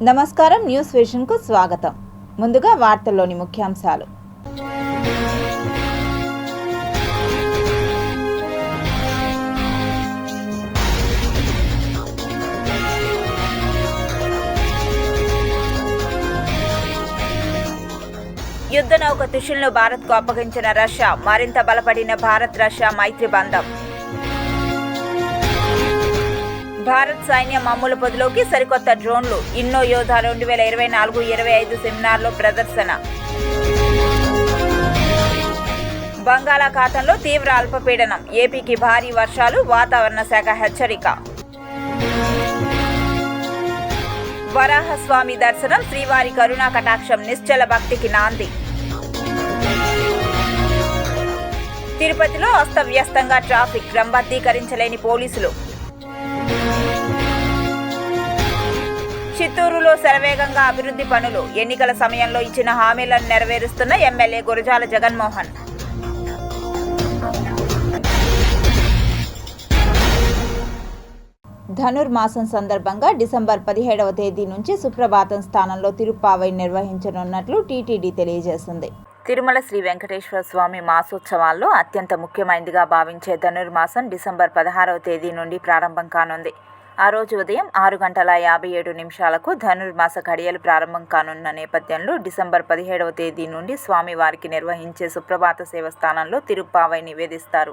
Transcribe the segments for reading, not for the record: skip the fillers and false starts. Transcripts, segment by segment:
నమస్కారం, news vision కు స్వాగతం. ముందుగా వార్తల్లోని ముఖ్యాంశాలు. యుద్ధ నౌక తుషుల్ను భారత్కు అప్పగించిన రష్యా, మరింత బలపడిన భారత్-రష్యా మైత్రి బంధం. భారత్ సైన్యం అమ్ముల పొదిలోకి సరికొత్త డ్రోన్లు, ఇన్నో యోధ 2024-25 సెమినార్లో ప్రదర్శన. బంగాళాఖాతంలో తీవ్ర అల్పపీడనం, ఏపీకి భారీ వర్షాలు, వాతావరణ శాఖ హెచ్చరిక. వరాహస్వామి దర్శనం, శ్రీవారి కరుణా కటాక్షం, నిశ్చల భక్తికి నాంది. తిరుపతిలో అస్తవ్యస్తంగా ట్రాఫిక్, క్రమబద్ధీకరించలేని పోలీసులు. చిత్తూరులో శరవేగంగా అభివృద్ధి పనులు, ఎన్నికల సమయంలో ఇచ్చిన హామీలను నెరవేరుస్తున్న ఎమ్మెల్యే గురజాల జగన్మోహన్. ధనుర్మాసం సందర్భంగా డిసెంబర్ 17వ తేదీ నుంచి సుప్రభాతం స్థానంలో తిరుప్పావై నిర్వహించనున్నట్లు టీటీడీ తెలియజేసింది. తిరుమల శ్రీ వెంకటేశ్వర స్వామి మాసోత్సవాల్లో అత్యంత ముఖ్యమైనదిగా భావించే ధనుర్మాసం డిసెంబర్ 16వ తేదీ నుండి ప్రారంభం కానుంది. ఆ రోజు ఉదయం 6:57 ధనుర్మాస ఘడియలు ప్రారంభం కానున్న నేపథ్యంలో డిసెంబర్ 17వ తేదీ నుండి స్వామివారికి నిర్వహించే సుప్రభాత సేవ స్థానంలో తిరుప్పావై నివేదిస్తారు.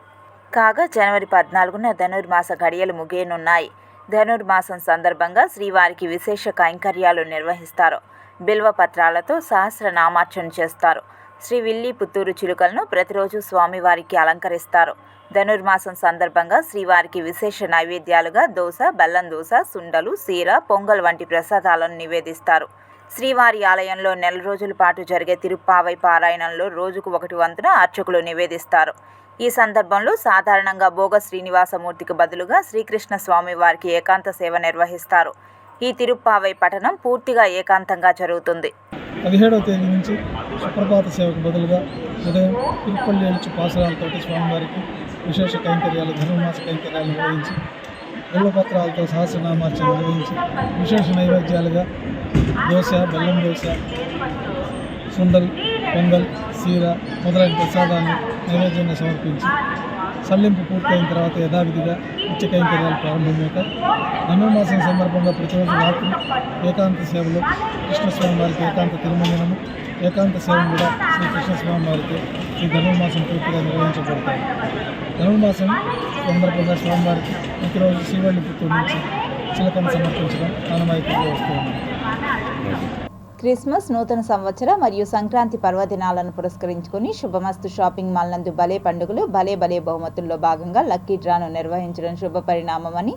కాగా జనవరి 14న ధనుర్మాస ఘడియలు ముగియనున్నాయి. ధనుర్మాసం సందర్భంగా శ్రీవారికి విశేష కైంకర్యాలు నిర్వహిస్తారు. బిల్వ పత్రాలతో సహస్రనామార్చన చేస్తారు. శ్రీ విల్లి పుత్తూరు చిలుకలను ప్రతిరోజు స్వామివారికి అలంకరిస్తారు. ధనుర్మాసం సందర్భంగా శ్రీవారికి విశేష నైవేద్యాలుగా దోస, బెల్లం దోస, సుండలు, సీర, పొంగల్ వంటి ప్రసాదాలను నివేదిస్తారు. శ్రీవారి ఆలయంలో నెల రోజుల పాటు జరిగే తిరుప్పావై పారాయణంలో రోజుకు 1 వంతున అర్చకులు నివేదిస్తారు. ఈ సందర్భంలో సాధారణంగా భోగ శ్రీనివాసమూర్తికి బదులుగా శ్రీకృష్ణ స్వామి వారికి ఏకాంత సేవ నిర్వహిస్తారు. ఈ తిరుప్పావై పఠనం పూర్తిగా ఏకాంతంగా జరుగుతుంది. 17వ తేదీ నుంచి సుప్రభాత సేవకు బదులుగా ఉదయం తిరుపల్లి నుంచి పాసరాలతోటి స్వామివారికి విశేష కైంకర్యాలు, ధనుర్మాస కైంకర్యాలు నిర్వహించి బిల్వపత్రాలతో సహస్రనామార్చన నిర్వహించి విశేష నైవేద్యాలుగా దోశ, బెల్లం దోశ, సుండల్, పొంగల్, సీర మొదలైన ప్రసాదాన్ని నైవేద్యంగా సమర్పించి సల్లింపు పూర్తయిన తర్వాత యథావిధిగా నిత్య కైంకర్యాలు ప్రారంభమవుతాయి. ధనుర్మాసం సందర్భంగా ప్రతిరోజు రాత్రి ఏకాంత సేవలో కృష్ణస్వామి వారికి ఏకాంత తిరుమంజనము, ఏకాంత సేవ కూడా శ్రీ కృష్ణస్వామి వారికి ఈ ధనుర్మాసం పూర్తిగా నిర్వహించబడతాయి. ధనుర్మాసం సందర్భంగా స్వామివారికి ప్రతిరోజు శ్రీవల్లి పుత్తూరు నుంచి చిలకను సమర్పించడం ఆనవాయితీగా వస్తుంది. క్రిస్మస్, నూతన సంవత్సర మరియు సంక్రాంతి పర్వదినాలను పురస్కరించుకుని శుభమస్తు షాపింగ్ మాల్ నందు భలే పండుగలు, భలే భలే బహుమతుల్లో భాగంగా లక్కీ డ్రాను నిర్వహించడం శుభ పరిణామమని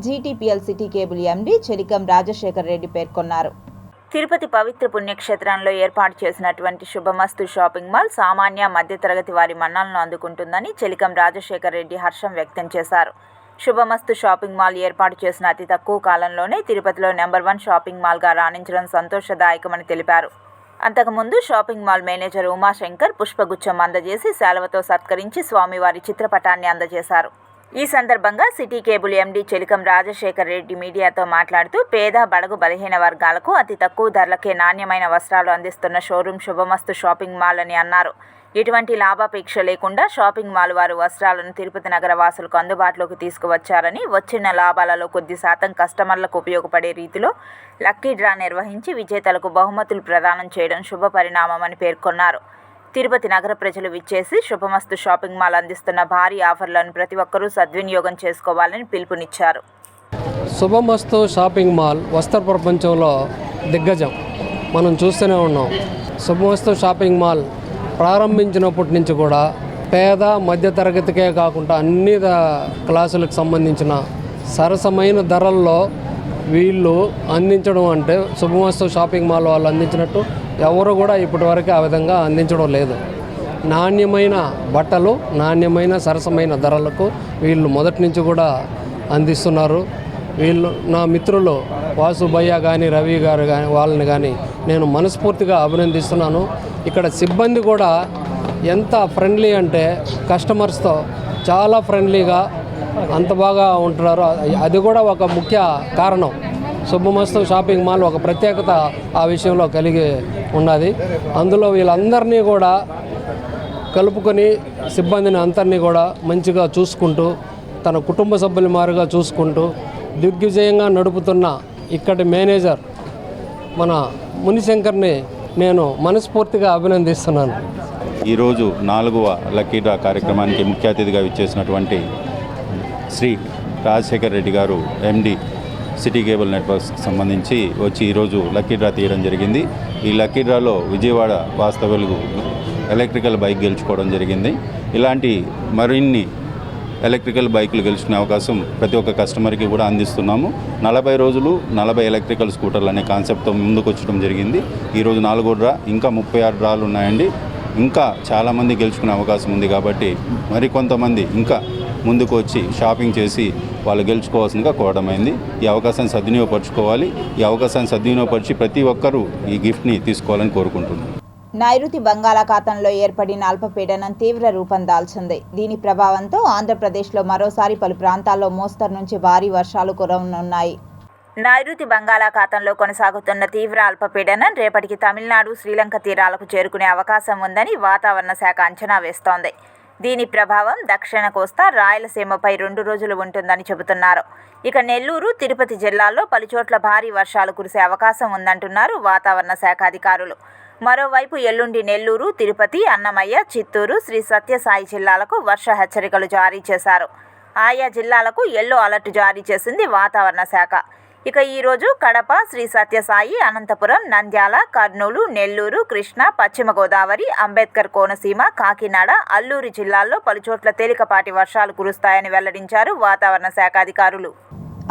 GTPL city cable MD Chelikam Rajasekhar Reddy పేర్కొన్నారు. తిరుపతి పవిత్ర పుణ్యక్షేత్రంలో ఏర్పాటు చేసినటువంటి శుభమస్తు షాపింగ్ మాల్ సామాన్య, మధ్యతరగతి వారి మన్నలను అందుకుంటుందని చెలికం రాజశేఖర్ రెడ్డి హర్షం వ్యక్తం చేశారు. శుభమస్తు షాపింగ్ మాల్ ఏర్పాటు చేసిన అతి తక్కువ కాలంలోనే తిరుపతిలో నెంబర్ 1 షాపింగ్ మాల్గా రాణించడం సంతోషదాయకమని తెలిపారు. అంతకుముందు షాపింగ్ మాల్ మేనేజర్ ఉమాశంకర్ పుష్పగుచ్చం అందజేసి శాలువతో సత్కరించి స్వామివారి చిత్రపటాన్ని అందజేశారు. ఈ సందర్భంగా city cable MD Chelikam Rajasekhar Reddy మీడియాతో మాట్లాడుతూ పేద, బడుగు, బలహీన వర్గాలకు అతి తక్కువ ధరలకే నాణ్యమైన వస్త్రాలు అందిస్తున్న షోరూం శుభమస్తు షాపింగ్ మాల్ అని అన్నారు. ఎటువంటి లాభాపేక్ష లేకుండా షాపింగ్ మాల్ వారు వస్త్రాలను తిరుపతి నగర వాసులకు అందుబాటులోకి తీసుకువచ్చారని, వచ్చిన లాభాలలో కొద్ది శాతం కస్టమర్లకు ఉపయోగపడే రీతిలో లక్కీ డ్రా నిర్వహించి విజేతలకు బహుమతులు ప్రదానం చేయడం శుభ పరిణామమని పేర్కొన్నారు. తిరుపతి నగర ప్రజలు విచ్చేసి శుభమస్తు షాపింగ్ మాల్ అందిస్తున్న భారీ ఆఫర్లను ప్రతి ఒక్కరూ సద్వినియోగం చేసుకోవాలని పిలుపునిచ్చారు. శుభమస్తు షాపింగ్ మాల్ వస్త్ర ప్రపంచంలో దిగ్గజం మనం చూస్తూనే ఉన్నాం. శుభమస్తు షాపింగ్ మాల్ ప్రారంభించినప్పటి నుంచి కూడా పేద, మధ్యతరగతికే కాకుండా అన్ని క్లాసులకు సంబంధించిన సరసమైన ధరల్లో వీళ్ళు అందించడం అంటే శుభమస్తు షాపింగ్ మాల్ వాళ్ళు అందించినట్టు ఎవరు కూడా ఇప్పటివరకు ఆ విధంగా అందించడం లేదు. నాణ్యమైన బట్టలు, నాణ్యమైన సరసమైన ధరలకు వీళ్ళు మొదటి నుంచి కూడా అందిస్తున్నారు. వీళ్ళు నా మిత్రులు వాసుభయ్య కానీ, రవి గారు కానీ, వాళ్ళని కానీ నేను మనస్ఫూర్తిగా అభినందిస్తున్నాను. ఇక్కడ సిబ్బంది కూడా ఎంత ఫ్రెండ్లీ అంటే కస్టమర్స్తో చాలా ఫ్రెండ్లీగా అంత బాగా ఉంటున్నారు. అది కూడా ఒక ముఖ్య కారణం శుభమస్తు షాపింగ్ మాల్ ఒక ప్రత్యేకత ఆ విషయంలో కలిగి ఉన్నది. అందులో వీళ్ళందరినీ కూడా కలుపుకొని సిబ్బందిని అందరినీ కూడా మంచిగా చూసుకుంటూ తన కుటుంబ సభ్యుల మారుగా చూసుకుంటూ దిగ్విజయంగా నడుపుతున్న ఇక్కడి మేనేజర్ మన మునిశంకర్ని నేను మనస్ఫూర్తిగా అభినందిస్తున్నాను. ఈరోజు 4వ లక్కీ డ్రా కార్యక్రమానికి ముఖ్య అతిథిగా విచ్చేసినటువంటి శ్రీ రాజశేఖర్ రెడ్డి గారు ఎండి సిటీ కేబుల్ నెట్వర్క్స్కి సంబంధించి వచ్చి ఈరోజు లక్కీ డ్రా తీయడం జరిగింది. ఈ లక్కీ డ్రాలో విజయవాడ వాస్తవులు ఎలక్ట్రికల్ బైక్ గెలుచుకోవడం జరిగింది. ఇలాంటి మరిన్ని ఎలక్ట్రికల్ బైకులు గెలుచుకునే అవకాశం ప్రతి ఒక్క కస్టమర్కి కూడా అందిస్తున్నాము. 40 రోజులు 40 ఎలక్ట్రికల్ స్కూటర్లు అనే కాన్సెప్ట్తో ముందుకు వచ్చడం జరిగింది. ఈరోజు 4వ డ్రా, ఇంకా 36 డ్రాలు ఉన్నాయండి. ఇంకా చాలామంది గెలుచుకునే అవకాశం ఉంది కాబట్టి మరికొంతమంది ఇంకా ముందుకు వచ్చి షాపింగ్ చేసి వాళ్ళు గెలుచుకోవాల్సిందిగా కోరడమైంది. ఈ అవకాశాన్ని సద్వినియోగపరచుకోవాలి. ఈ అవకాశాన్ని సద్వినియోగపరిచి ప్రతి ఒక్కరూ ఈ గిఫ్ట్ని తీసుకోవాలని కోరుకుంటున్నాను. నైరుతి బంగాళాఖాతంలో ఏర్పడిన అల్పపీడనం తీవ్ర రూపం దాల్చింది. దీని ప్రభావంతో ఆంధ్రప్రదేశ్లో మరోసారి పలు ప్రాంతాల్లో మోస్తరు నుంచి భారీ వర్షాలు కురవనున్నాయి. నైరుతి బంగాళాఖాతంలో కొనసాగుతున్న తీవ్ర అల్పపీడనం రేపటికి తమిళనాడు, శ్రీలంక తీరాలకు చేరుకునే అవకాశం ఉందని వాతావరణ శాఖ అంచనా వేస్తోంది. దీని ప్రభావం దక్షిణ కోస్తా, రాయలసీమపై 2 రోజులు ఉంటుందని చెబుతున్నారు. ఇక నెల్లూరు, తిరుపతి జిల్లాల్లో పలుచోట్ల భారీ వర్షాలు కురిసే అవకాశం ఉందంటున్నారు వాతావరణ శాఖ అధికారులు. మరోవైపు ఎల్లుండి నెల్లూరు, తిరుపతి, అన్నమయ్య, చిత్తూరు, శ్రీ సత్యసాయి జిల్లాలకు వర్ష హెచ్చరికలు జారీ చేశారు. ఆయా జిల్లాలకు ఎల్లో అలర్ట్ జారీ చేసింది వాతావరణ శాఖ. ఇక ఈరోజు కడప, శ్రీ సత్యసాయి, అనంతపురం, నంద్యాల, కర్నూలు, నెల్లూరు, కృష్ణా, పశ్చిమ గోదావరి, అంబేద్కర్ కోనసీమ, కాకినాడ, అల్లూరి జిల్లాల్లో పలుచోట్ల తేలికపాటి వర్షాలు కురుస్తాయని వెల్లడించారు వాతావరణ శాఖ అధికారులు.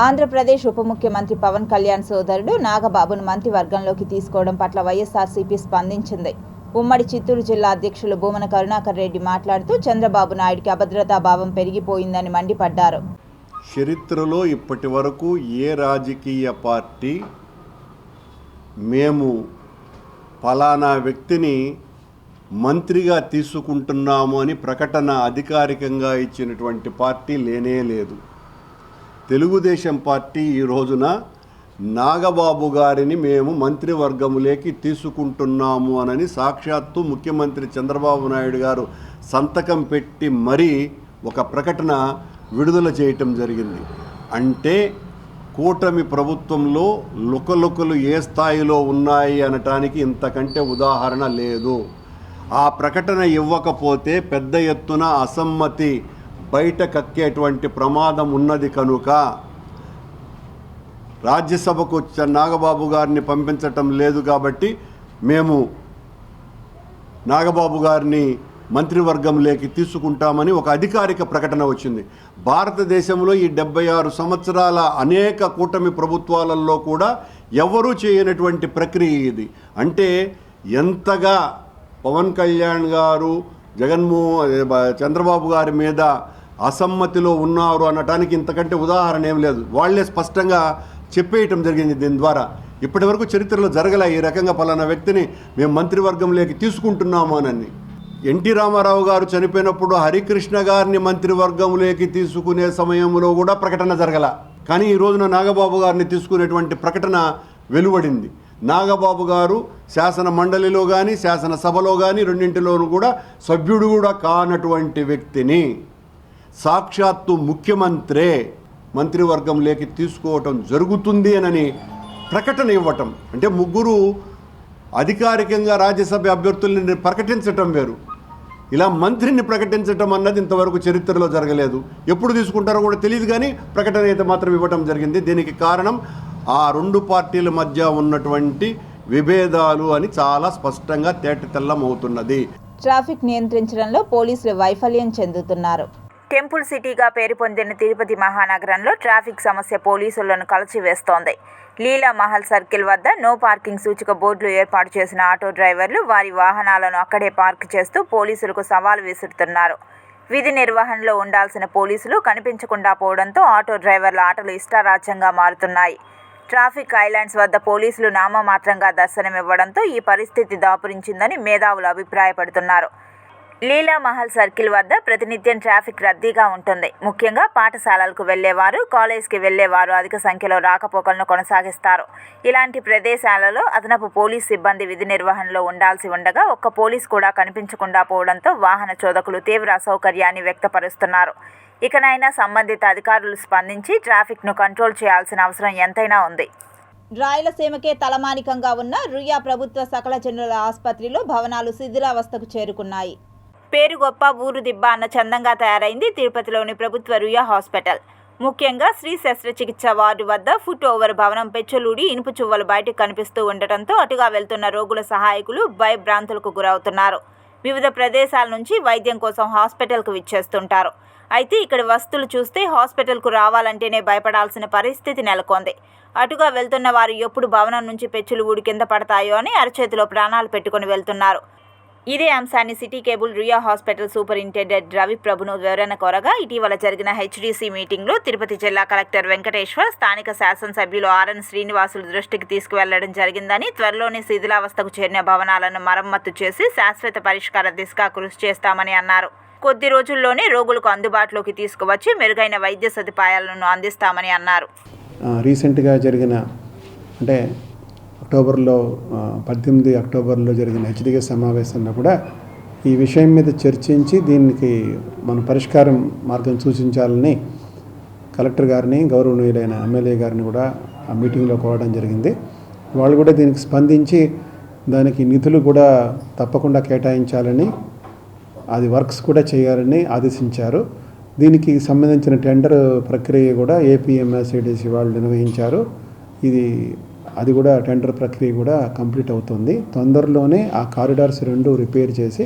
ఆంధ్రప్రదేశ్ ఉప ముఖ్యమంత్రి పవన్ కళ్యాణ్ సోదరుడు నాగబాబును మంత్రివర్గంలోకి తీసుకోవడం పట్ల వైఎస్ఆర్సీపీ స్పందించింది. ఉమ్మడి చిత్తూరు జిల్లా అధ్యక్షులు భూమన కరుణాకర్ రెడ్డి మాట్లాడుతూ చంద్రబాబు నాయుడికి అభద్రతా భావం పెరిగిపోయిందని మండిపడ్డారు. చరిత్రలో ఇప్పటి వరకు ఏ రాజకీయ పార్టీ మేము ఫలానా వ్యక్తిని మంత్రిగా తీసుకుంటున్నాము అని ప్రకటన అధికారికంగా ఇచ్చినటువంటి పార్టీ లేనే లేదు. తెలుగుదేశం పార్టీ ఈ రోజున నాగబాబు గారిని మేము మంత్రివర్గములోకి తీసుకుంటున్నాము అని సాక్షాత్తు ముఖ్యమంత్రి చంద్రబాబు నాయుడు గారు సంతకం పెట్టి మరీ ఒక ప్రకటన విడుదల చేయటం జరిగింది. అంటే కూటమి ప్రభుత్వంలో లుకలుకలు ఏ స్థాయిలో ఉన్నాయి అనటానికి ఇంతకంటే ఉదాహరణ లేదు. ఆ ప్రకటన ఇవ్వకపోతే పెద్ద ఎత్తున అసమ్మతి బయట కక్కేటువంటి ప్రమాదం ఉన్నది కనుక రాజ్యసభకు నాగబాబు గారిని పంపించటం లేదు. కాబట్టి మేము నాగబాబు గారిని మంత్రివర్గంలోకి తీసుకుంటామని ఒక అధికారిక ప్రకటన వచ్చింది. భారతదేశంలో ఈ 76 సంవత్సరాల అనేక కూటమి ప్రభుత్వాలలో కూడా ఎవరూ చేయనటువంటి ప్రక్రియ ఇది. అంటే ఎంతగా పవన్ కళ్యాణ్ గారు చంద్రబాబు గారి మీద అసమ్మతిలో ఉన్నారు అనటానికి ఇంతకంటే ఉదాహరణ ఏం లేదు. వాళ్లే స్పష్టంగా చెప్పేయటం జరిగింది. దీని ద్వారా ఇప్పటి వరకు చరిత్రలో జరగలే ఈ రకంగా పలానా వ్యక్తిని మేము మంత్రివర్గంలోకి తీసుకుంటున్నాము అని. ఎన్టీ రామారావు గారు చనిపోయినప్పుడు హరికృష్ణ గారిని మంత్రివర్గంలోకి తీసుకునే సమయంలో కూడా ప్రకటన జరగల. కానీ ఈ రోజున నాగబాబు గారిని తీసుకునేటువంటి ప్రకటన వెలువడింది. నాగబాబు గారు శాసన మండలిలో కానీ శాసనసభలో కానీ రెండింటిలోనూ కూడా సభ్యుడు కూడా కానటువంటి వ్యక్తిని సాక్షాత్తు ముఖ్యమంత్రే మంత్రివర్గంలోకి తీసుకోవటం జరుగుతుంది అని ప్రకటన ఇవ్వటం అంటే ముగ్గురు అధికారికంగా రాజ్యసభ అభ్యర్థుల్ని ప్రకటించటం వేరు. ఇలా మంత్రిని ప్రకటించటం అన్నది ఇంతవరకు చరిత్రలో జరగలేదు. ఎప్పుడు తీసుకుంటారో కూడా తెలియదు, కానీ ప్రకటన అయితే మాత్రం ఇవ్వటం జరిగింది. దీనికి కారణం ఆ 2 పార్టీల మధ్య ఉన్నటువంటి విభేదాలు అని చాలా స్పష్టంగా తేటతెల్లమవుతున్నది. ట్రాఫిక్ నియంత్రించడంలో పోలీసులు వైఫల్యం చెందుతున్నారు. టెంపుల్ సిటీగా పేరు పొందిన తిరుపతి మహానగరంలో ట్రాఫిక్ సమస్య పోలీసులను కలచివేస్తోంది. లీలా మహల్ సర్కిల్ వద్ద నో పార్కింగ్ సూచిక బోర్డులు ఏర్పాటు చేసిన ఆటో డ్రైవర్లు వారి వాహనాలను అక్కడే పార్క్ చేస్తూ పోలీసులకు సవాల్ విసురుతున్నారు. విధి నిర్వహణలో ఉండాల్సిన పోలీసులు కనిపించకుండా పోవడంతో ఆటో డ్రైవర్ల ఆటలు ఇష్టారాజ్యంగా మారుతున్నాయి. ట్రాఫిక్ ఐలాండ్స్ వద్ద పోలీసులు నామమాత్రంగా దర్శనమివ్వడంతో ఈ పరిస్థితి దాపురించిందని మేధావులు అభిప్రాయపడుతున్నారు. లీలామహల్ సర్కిల్ వద్ద ప్రతినిత్యం ట్రాఫిక్ రద్దీగా ఉంటుంది. ముఖ్యంగా పాఠశాలలకు వెళ్లేవారు, కాలేజ్కి వెళ్లేవారు అధిక సంఖ్యలో రాకపోకలను కొనసాగిస్తారు. ఇలాంటి ప్రదేశాలలో అదనపు పోలీస్ సిబ్బంది విధి నిర్వహణలో ఉండాల్సి ఉండగా ఒక్క పోలీస్ కూడా కనిపించకుండా పోవడంతో వాహన చోదకులు తీవ్ర అసౌకర్యాన్ని వ్యక్తపరుస్తున్నారు. ఇకనైనా సంబంధిత అధికారులు స్పందించి ట్రాఫిక్ను కంట్రోల్ చేయాల్సిన అవసరం ఎంతైనా ఉంది. రాయలసీమకే తలమానికంగా ఉన్న రుయా ప్రభుత్వ సకల జనుల ఆసుపత్రిలో భవనాలు శిథిలావస్థకు చేరుకున్నాయి. పేరు గొప్ప ఊరు దిబ్బ అన్న చందంగా తయారైంది తిరుపతిలోని ప్రభుత్వ రుయా హాస్పిటల్. ముఖ్యంగా స్త్రీ శస్త్రచికిత్స వార్డు వద్ద ఫుట్ ఓవర్ భవనం పెచ్చులూడి ఇనుపు చువ్వలు బయటకు కనిపిస్తూ ఉండటంతో అటుగా వెళ్తున్న రోగుల సహాయకులు భయభ్రాంతులకు గురవుతున్నారు. వివిధ ప్రదేశాల నుంచి వైద్యం కోసం హాస్పిటల్కు విచ్చేస్తుంటారు. అయితే ఇక్కడ వస్తువులు చూస్తే హాస్పిటల్కు రావాలంటేనే భయపడాల్సిన పరిస్థితి నెలకొంది. అటుగా వెళ్తున్న వారు ఎప్పుడు భవనం నుంచి పెచ్చులు ఊడి కింద పడతాయో అని అరచేతిలో ప్రాణాలు పెట్టుకుని వెళ్తున్నారు. ఇదే అంశాన్ని city cable Ruia hospital superintendent Ravi ప్రభును వివరణ కోరగా ఇటీవల జరిగిన హెచ్డీసీ మీటింగ్లో తిరుపతి జిల్లా కలెక్టర్ వెంకటేశ్వర్ స్థానిక శాసనసభ్యులు ఆర్ఎన్ శ్రీనివాసులు దృష్టికి తీసుకువెళ్లడం జరిగిందని, త్వరలోనే శిథిలావస్థకు చేరిన భవనాలను మరమ్మతు చేసి శాశ్వత పరిష్కార దిశగా కృషి చేస్తామని అన్నారు. కొద్ది రోజుల్లోనే రోగులకు అందుబాటులోకి తీసుకువచ్చి మెరుగైన వైద్య సదుపాయాలను అందిస్తామని అన్నారు. రీసెంట్గా జరిగిన అంటే 18 అక్టోబర్లో జరిగిన హెచ్డికే సమావేశంలో కూడా ఈ విషయం మీద చర్చించి దీనికి మన పరిష్కారం మార్గం సూచించాలని కలెక్టర్ గారిని, గౌరవనీయులైన ఎమ్మెల్యే గారిని కూడా ఆ మీటింగ్లో కోరడం జరిగింది. వాళ్ళు కూడా దీనికి స్పందించి దానికి నిధులు కూడా తప్పకుండా కేటాయించాలని, అది వర్క్స్ కూడా చేయాలని ఆదేశించారు. దీనికి సంబంధించిన టెండర్ ప్రక్రియ కూడా ఏపీఎంఎస్ఐడిసి వాళ్ళు నిర్వహించారు. అది కూడా టెండర్ ప్రక్రియ కూడా కంప్లీట్ అవుతుంది. తొందరలోనే ఆ కారిడార్స్ 2 రిపేర్ చేసి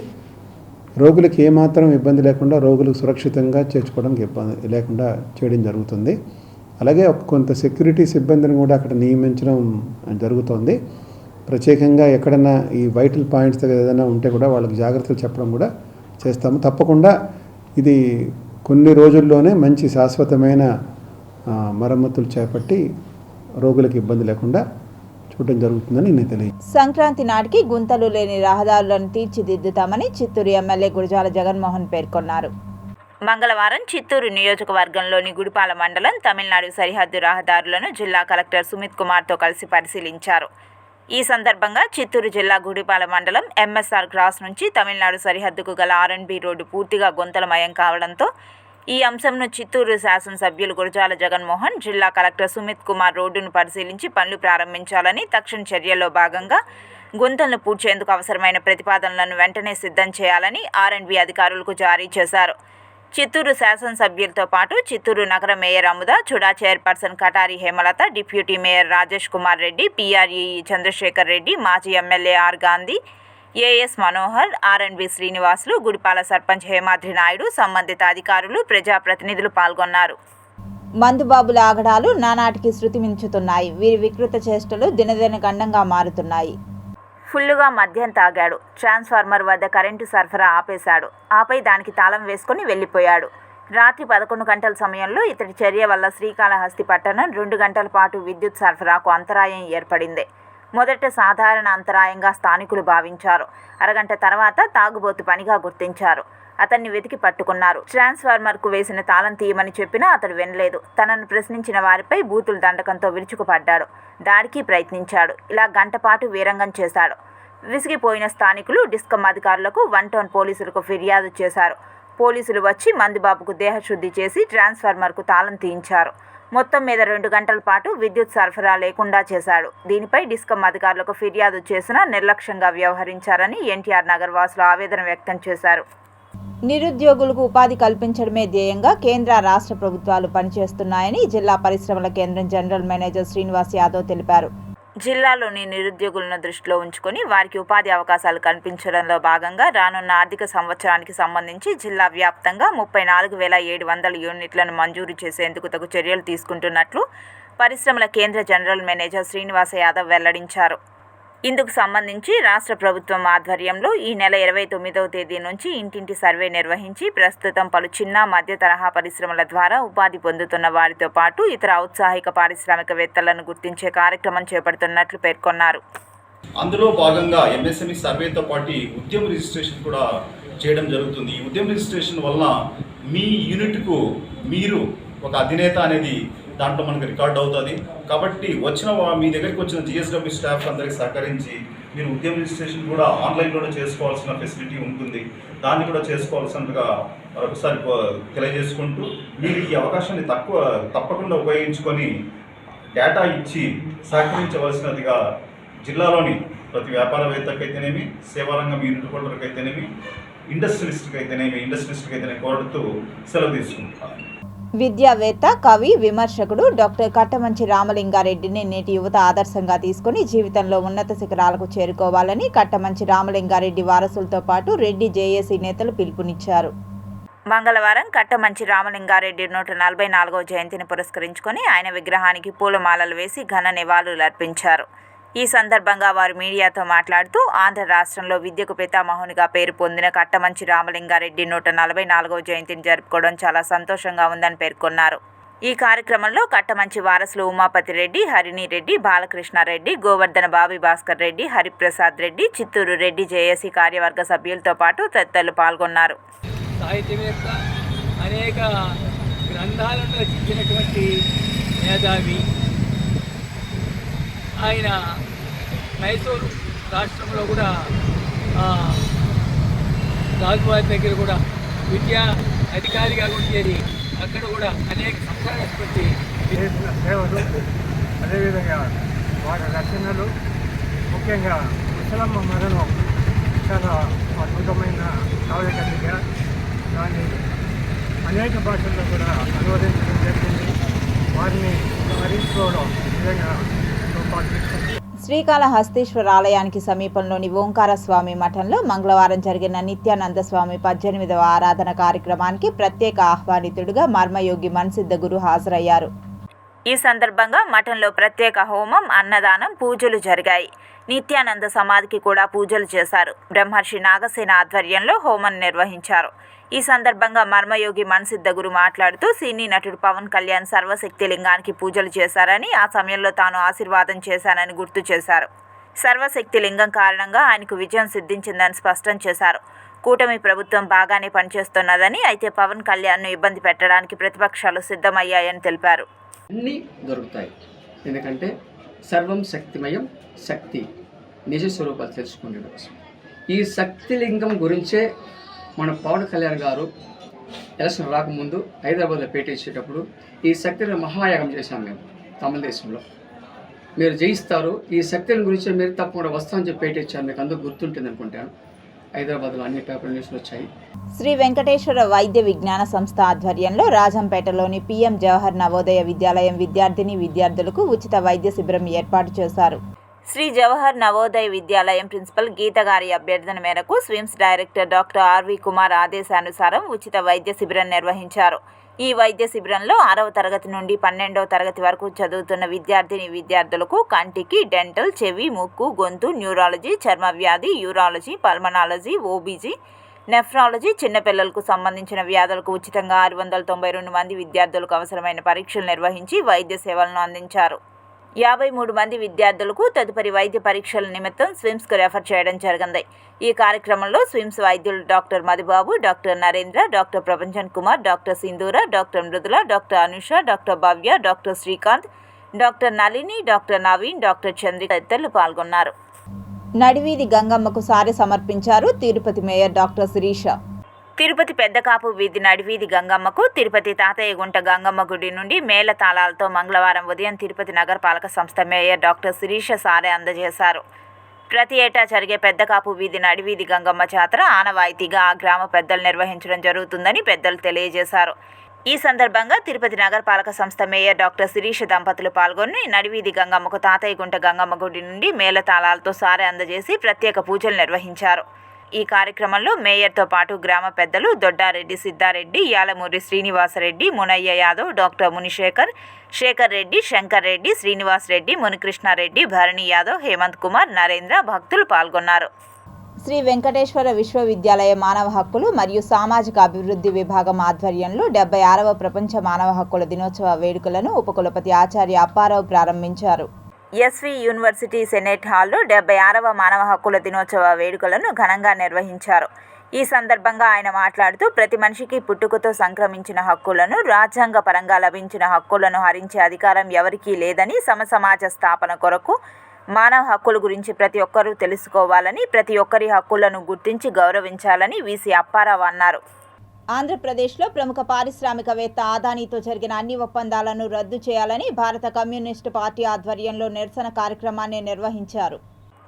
రోగులకు ఏమాత్రం ఇబ్బంది లేకుండా రోగులకు సురక్షితంగా చేర్చుకోవడానికి ఇబ్బంది లేకుండా చేయడం జరుగుతుంది. అలాగే కొంత సెక్యూరిటీ సిబ్బందిని కూడా అక్కడ నియమించడం జరుగుతుంది. ప్రత్యేకంగా ఎక్కడన్నా ఈ వైటల్ పాయింట్స్ దగ్గర ఏదైనా ఉంటే కూడా వాళ్ళకి జాగ్రత్తలు చెప్పడం కూడా చేస్తాము. తప్పకుండా ఇది కొన్ని రోజుల్లోనే మంచి శాశ్వతమైన మరమ్మతులు చేపట్టి రోగులకు ఇబ్బంది లేకుండా చూడడం జరుగుతుందని నేను తెలియదు. సంక్రాంతి నాటికి గుంతలు లేని రహదారులను తీర్చిదిద్దుతామని చిత్తూరు ఎమ్మెల్యే గురజాల జగన్మోహన్ పేర్కొన్నారు. మంగళవారం చిత్తూరు నియోజకవర్గంలోని గుడిపాల మండలం తమిళనాడు సరిహద్దు రహదారులను జిల్లా కలెక్టర్ సుమిత్ కుమార్తో కలిసి పరిశీలించారు. ఈ సందర్భంగా చిత్తూరు జిల్లా గుడిపాల మండలం ఎంఎస్ఆర్ క్రాస్ నుంచి తమిళనాడు సరిహద్దుకు గల ఆర్ఎన్బి రోడ్డు పూర్తిగా గుంతలమయం కావడంతో ఈ అంశంను చిత్తూరు శాసనసభ్యులు గురజాల జగన్మోహన్ జిల్లా కలెక్టర్ సుమిత్ కుమార్ రోడ్డును పరిశీలించి పనులు ప్రారంభించాలని, తక్షణ చర్యల్లో భాగంగా గుంతలను పూడ్చేందుకు అవసరమైన ప్రతిపాదనలను వెంటనే సిద్ధం చేయాలని ఆర్ఎన్బి అధికారులకు జారీ చేశారు. చిత్తూరు శాసనసభ్యులతో పాటు చిత్తూరు నగర mayor Amuda, Chuda chairperson Katari Hemalatha, deputy mayor Rajesh Kumar Reddy, PRE Chandrasekhar Reddy, మాజీ MLA R Gandhi, AS Manohar, RNB Srinivasulu, Gudipala sarpanch Hemadri Naidu, సంబంధిత అధికారులు, ప్రజాప్రతినిధులు పాల్గొన్నారు. మందుబాబుల ఆగడాలు నానాటికి శృతి మించుతున్నాయి. వీరి వికృత చేష్టలు దినదిన గండంగా మారుతున్నాయి. ఫుల్లుగా మద్యం తాగాడు. ట్రాన్స్ఫార్మర్ వద్ద కరెంటు సరఫరా ఆపేశాడు. ఆపై దానికి తాళం వేసుకుని వెళ్ళిపోయాడు. రాత్రి 11 గంటల సమయంలో ఇతడి చర్య వల్ల శ్రీకాళహస్తి పట్టణం 2 గంటల పాటు విద్యుత్ సరఫరాకు అంతరాయం ఏర్పడింది. మొదట సాధారణ అంతరాయంగా స్థానికులు భావించారు. అరగంట తర్వాత తాగుబోతు పనిగా గుర్తించారు. అతన్ని వెతికి పట్టుకున్నారు. ట్రాన్స్ఫార్మర్కు వేసిన తాళం తీయమని చెప్పినా అతడు వినలేదు. తనను ప్రశ్నించిన వారిపై బూతుల దండకంతో విరుచుకుపడ్డాడు. దాడికి ప్రయత్నించాడు. ఇలా గంటపాటు వీరంగం చేశాడు. విసిగిపోయిన స్థానికులు డిస్కమ్ అధికారులకు 1 టౌన్ పోలీసులకు ఫిర్యాదు చేశారు. పోలీసులు వచ్చి మందుబాబుకు దేహశుద్ధి చేసి ట్రాన్స్ఫార్మర్కు తాళం తీయించారు. మొత్తం మీద 2 గంటల పాటు విద్యుత్ సరఫరా లేకుండా చేశాడు. దీనిపై డిస్కమ్ అధికారులకు ఫిర్యాదు చేసినా నిర్లక్ష్యంగా వ్యవహరించారని ఎన్టీఆర్ నగర్ వాసులు ఆవేదన వ్యక్తం చేశారు. నిరుద్యోగులకు ఉపాధి కల్పించడమే ధ్యేయంగా కేంద్ర రాష్ట్ర ప్రభుత్వాలు పనిచేస్తున్నాయని జిల్లా పరిశ్రమల కేంద్రం జనరల్ మేనేజర్ శ్రీనివాస్ యాదవ్ తెలిపారు. జిల్లాలోని నిరుద్యోగులను దృష్టిలో ఉంచుకొని వారికి ఉపాధి అవకాశాలు కల్పించడంలో భాగంగా రానున్న ఆర్థిక సంవత్సరానికి సంబంధించి జిల్లా వ్యాప్తంగా 34,700 యూనిట్లను మంజూరు చేసేందుకు తగు చర్యలు తీసుకుంటున్నట్లు పరిశ్రమల కేంద్ర జనరల్ మేనేజర్ శ్రీనివాస్ యాదవ్ వెల్లడించారు. ఇందుకు సంబంధించి రాష్ట్ర ప్రభుత్వం ఆధ్వర్యంలో ఈ నెల 29వ తేదీ నుంచి ఇంటింటి సర్వే నిర్వహించి ప్రస్తుతం పలు చిన్న మధ్య తరహా పరిశ్రమల ద్వారా ఉపాధి పొందుతున్న వారితో పాటు ఇతర ఔత్సాహిక పారిశ్రామికవేత్తలను గుర్తించే కార్యక్రమం చేపడుతున్నట్లు పేర్కొన్నారు. అందులో భాగంగా ఎంఎస్ఎంఈ సర్వేతో పాటు ఉద్యమ రిజిస్ట్రేషన్ కూడా చేయడం జరుగుతుంది. ఈ ఉద్యమ రిజిస్ట్రేషన్ వలన మీ యూనిట్కు మీరు ఒక అధినేత అనేది దాంట్లో మనకు రికార్డ్ అవుతుంది. కాబట్టి మీ దగ్గరికి వచ్చిన జిఎస్డబ్ల్యూ స్టాఫ్ అందరికి సహకరించి మీరు ఉద్యమ రిజిస్ట్రేషన్ కూడా ఆన్లైన్లోనే చేసుకోవాల్సిన ఫెసిలిటీ ఉంటుంది. దాన్ని కూడా చేసుకోవాల్సినట్టుగా మరొకసారి తెలియజేసుకుంటూ మీరు ఈ అవకాశాన్ని తప్పకుండా ఉపయోగించుకొని డేటా ఇచ్చి సహకరించవలసినదిగా జిల్లాలోని ప్రతి వ్యాపారవేత్తకైతేనేమి, సేవారంగం యూనిట్ హోల్డర్కి అయితేనేమి, ఇండస్ట్రియలిస్ట్కి అయితేనేమి కోరుతూ సెలవు తీసుకుంటున్నాను. విద్యావేత్త, కవి, విమర్శకుడు డాక్టర్ కట్టమంచి రామలింగారెడ్డిని నేటి యువత ఆదర్శంగా తీసుకుని జీవితంలో ఉన్నత శిఖరాలకు చేరుకోవాలని కట్టమంచి రామలింగారెడ్డి వారసులతో పాటు రెడ్డి జేఏసీ నేతలు పిలుపునిచ్చారు. మంగళవారం కట్టమంచి రామలింగారెడ్డి 144వ జయంతిని పురస్కరించుకొని ఆయన విగ్రహానికి పూలమాలలు వేసి ఘన నివాళులు అర్పించారు. ఈ సందర్భంగా వారు మీడియాతో మాట్లాడుతూ ఆంధ్ర రాష్ట్రంలో విద్యకు పితామహునిగా పేరు పొందిన కట్టమంచి రామలింగారెడ్డి 144వ జయంతిని జరుపుకోవడం చాలా సంతోషంగా ఉందని పేర్కొన్నారు. ఈ కార్యక్రమంలో కట్టమంచి వారసులు ఉమాపతి రెడ్డి, హరిణి రెడ్డి, బాలకృష్ణారెడ్డి, గోవర్ధన బాబి భాస్కర్ రెడ్డి, హరిప్రసాద్ రెడ్డి, చిత్తూరు రెడ్డి జేఏసీ కార్యవర్గ సభ్యులతో పాటు తదితరులు పాల్గొన్నారు. సాహిత్యవేత్త, అనేక గ్రంథాలను రచించినటువంటి మేధావి. ఆయన మైసూరు రాష్ట్రంలో కూడా రాజువారి దగ్గర కూడా విద్యా అధికారిగా ఉండేది. అక్కడ కూడా అనేక సంస్థానాధిపతి చేసిన సేవలు, అదేవిధంగా వారి రచనలు, ముఖ్యంగా ముసలమ్మ మరణం చాలా అద్భుతమైన కావ్యకథిక. దాన్ని అనేక భాషల్లో కూడా అనువదించడం జరిగింది. వారిని స్మరించుకోవడం నిజంగా శ్రీకాళహస్తీశ్వర ఆలయానికి సమీపంలోని ఓంకార స్వామి మఠంలో మంగళవారం జరిగిన నిత్యానంద స్వామి 18వ ఆరాధన కార్యక్రమానికి ప్రత్యేక ఆహ్వానితుడిగా మర్మయోగి మన్సిద్ధ గురు హాజరయ్యారు. ఈ సందర్భంగా మఠంలో ప్రత్యేక హోమం, అన్నదానం, పూజలు జరిగాయి. నిత్యానంద సమాధికి కూడా పూజలు చేశారు. బ్రహ్మర్షి నాగసేన ఆధ్వర్యంలో హోమం నిర్వహించారు. ఈ సందర్భంగా మర్మయోగి మన్సిద్ధ గురు మాట్లాడుతూ సినీ నటుడు పవన్ కళ్యాణ్ సర్వశక్తి లింగానికి పూజలు చేశారని, ఆ సమయంలో తాను ఆశీర్వాదం చేశానని గుర్తు చేశారు. సర్వశక్తి లింగం కారణంగా ఆయనకు విజయం సిద్ధించిందని స్పష్టం చేశారు. కూటమి ప్రభుత్వం బాగానే పనిచేస్తున్నదని, అయితే పవన్ కళ్యాణ్ను ఇబ్బంది పెట్టడానికి ప్రతిపక్షాలు సిద్ధమయ్యాయని తెలిపారు. అన్నీ దొరుకుతాయి. ఎందుకంటే సర్వం శక్తిమయం, శక్తి నిజ స్వరూపాలు తెలుసుకునే కోసం. ఈ శక్తి లింగం గురించే మన పవన్ కళ్యాణ్ గారు ఎలక్షన్ రాకముందు హైదరాబాద్లో పేటీ ఇచ్చేటప్పుడు ఈ శక్తిని మహాయాగం చేశాం మేము తమిళ దేశంలో. మీరు జయిస్తారు, ఈ శక్తిని గురించి మీరు తప్పకుండా వస్తామని చెప్పి పేటీ ఇచ్చారు. మీకు అందరూ గుర్తుంటుంది అనుకుంటాను. హైదరాబాద్లో అన్ని పేపర్ న్యూస్లు వచ్చాయి. శ్రీ వెంకటేశ్వర వైద్య విజ్ఞాన సంస్థ ఆధ్వర్యంలో రాజంపేటలోని పిఎం జవహర్ నవోదయ విద్యాలయం విద్యార్థులకు ఉచిత వైద్య శిబిరం ఏర్పాటు చేశారు. శ్రీ జవహర్ నవోదయ విద్యాలయం ప్రిన్సిపల్ గీత గారి అభ్యర్థన మేరకు SVIMS director doctor R V Kumar ఆదేశానుసారం ఉచిత వైద్య శిబిరం నిర్వహించారు. ఈ వైద్య శిబిరంలో 6వ తరగతి నుండి 12వ తరగతి వరకు చదువుతున్న విద్యార్థులకు కంటికి, డెంటల్, చెవి, ముక్కు, గొంతు, న్యూరాలజీ, చర్మ వ్యాధి, యూరాలజీ, పల్మనాలజీ, ఓబీజీ, నెఫ్రాలజీ, చిన్నపిల్లలకు సంబంధించిన వ్యాధులకు ఉచితంగా 692 మంది విద్యార్థులకు అవసరమైన పరీక్షలు నిర్వహించి వైద్య సేవలను అందించారు. 53 మంది విద్యార్థులకు తదుపరి వైద్య పరీక్షల నిమిత్తం స్విమ్స్కు రెఫర్ చేయడం జరిగింది. ఈ కార్యక్రమంలో స్విమ్స్ వైద్యులు doctor Madhubabu, doctor Narendra, doctor Prabhanjan Kumar, doctor Sindhura, doctor Mridula, doctor Anusha, doctor Bhavya, doctor Srikanth, doctor Nalini, doctor Naveen, doctor Chandrika తదితరులు పాల్గొన్నారు. నడివీధి గంగమ్మకు సారె సమర్పించారు తిరుపతి మేయర్ డాక్టర్ శిరీష. తిరుపతి పెద్దకాపు వీధి నడివీధి గంగమ్మకు తిరుపతి తాతయ్యగుంట గంగమ్మ గుడి నుండి మేళ తాళాలతో మంగళవారం ఉదయం తిరుపతి నగరపాలక సంస్థ మేయర్ డాక్టర్ శిరీష సారె అందజేశారు. ప్రతి ఏటా జరిగే పెద్దకాపు వీధి నడివీధి గంగమ్మ జాతర ఆనవాయితీగా ఆ గ్రామ పెద్దలు నిర్వహించడం జరుగుతుందని పెద్దలు తెలియజేశారు. ఈ సందర్భంగా తిరుపతి నగరపాలక సంస్థ మేయర్ డాక్టర్ శిరీష దంపతులు పాల్గొని నడివీధి గంగమ్మకు తాతయ్యగుంట గంగమ్మ గుడి నుండి మేళ తాళాలతో సారె అందజేసి ప్రత్యేక పూజలు నిర్వహించారు. ఈ కార్యక్రమంలో మేయర్తో పాటు గ్రామ పెద్దలు దొడ్డారెడ్డి సిద్ధారెడ్డి, యాలమూరి శ్రీనివాసరెడ్డి, మునయ్య యాదవ్, డాక్టర్ మునిశేఖర్, శేఖర్ రెడ్డి, శంకర్ రెడ్డి, శ్రీనివాస్ రెడ్డి, మునికృష్ణారెడ్డి, భరణి యాదవ్, హేమంత్ కుమార్, నరేంద్ర భక్తులు పాల్గొన్నారు. శ్రీ వెంకటేశ్వర విశ్వవిద్యాలయ మానవ హక్కులు మరియు సామాజిక అభివృద్ధి విభాగం ఆధ్వర్యంలో 76వ ప్రపంచ మానవ హక్కుల దినోత్సవ వేడుకలను ఉపకులపతి ఆచార్య అప్పారావు ప్రారంభించారు. ఎస్వి యూనివర్సిటీ సెనేట్ హాల్లో 76వ మానవ హక్కుల దినోత్సవ వేడుకలను ఘనంగా నిర్వహించారు. ఈ సందర్భంగా ఆయన మాట్లాడుతూ ప్రతి మనిషికి పుట్టుకతో సంక్రమించిన హక్కులను, రాజ్యాంగ పరంగా లభించిన హక్కులను హరించే అధికారం ఎవరికీ లేదని, సమసమాజ స్థాపన కొరకు మానవ హక్కుల గురించి ప్రతి ఒక్కరూ తెలుసుకోవాలని, ప్రతి ఒక్కరి హక్కులను గుర్తించి గౌరవించాలని వీసీ అప్పారావు అన్నారు. ఆంధ్రప్రదేశ్లో ప్రముఖ పారిశ్రామికవేత్త అదానీతో జరిగిన అన్ని ఒప్పందాలను రద్దు చేయాలని భారత కమ్యూనిస్టు పార్టీ ఆధ్వర్యంలో నిరసన కార్యక్రమాన్ని నిర్వహించారు.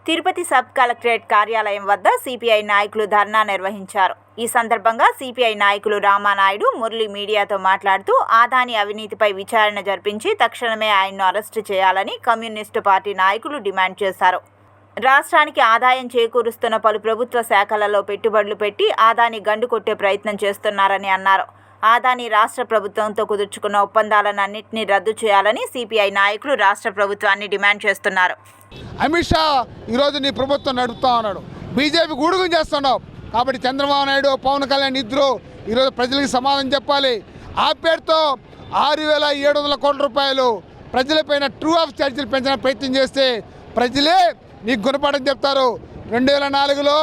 తిరుపతి సబ్ కలెక్టరేట్ కార్యాలయం వద్ద సిపిఐ నాయకులు ధర్నా నిర్వహించారు. ఈ సందర్భంగా సిపిఐ నాయకులు రామానాయుడు, మురళి మీడియాతో మాట్లాడుతూ అదానీ అవినీతిపై విచారణ జరిపించి తక్షణమే ఆయన్ను అరెస్టు చేయాలని కమ్యూనిస్టు పార్టీ నాయకులు డిమాండ్ చేశారు. రాష్ట్రానికి ఆదాయం చేకూరుస్తున్న పలు ప్రభుత్వ శాఖలలో పెట్టుబడులు పెట్టి అదానీ గండు కొట్టే ప్రయత్నం చేస్తున్నారని అన్నారు. అదానీ రాష్ట్ర ప్రభుత్వంతో కుదుర్చుకున్న ఒప్పందాలన్నింటినీ రద్దు చేయాలని సిపిఐ నాయకులు రాష్ట్ర ప్రభుత్వాన్ని డిమాండ్ చేస్తున్నారు. అమిత్ షా ఈరోజు నీ ప్రభుత్వం నడుపుతా ఉన్నాడు, బీజేపీ గూడుగు చేస్తున్నావు. కాబట్టి చంద్రబాబు నాయుడు, పవన్ కళ్యాణ్ ఇద్దరు ఈరోజు ప్రజలకు సమాధానం చెప్పాలి. ఆ పేరుతో 6,700 కోట్ల రూపాయలు ప్రజలపైన ట్రూ ఆఫ్ ఛార్జీలు పెంచిన ప్రయత్నం చేస్తే ప్రజలే నీకు గుణపాఠం చెప్తారు. 2004లో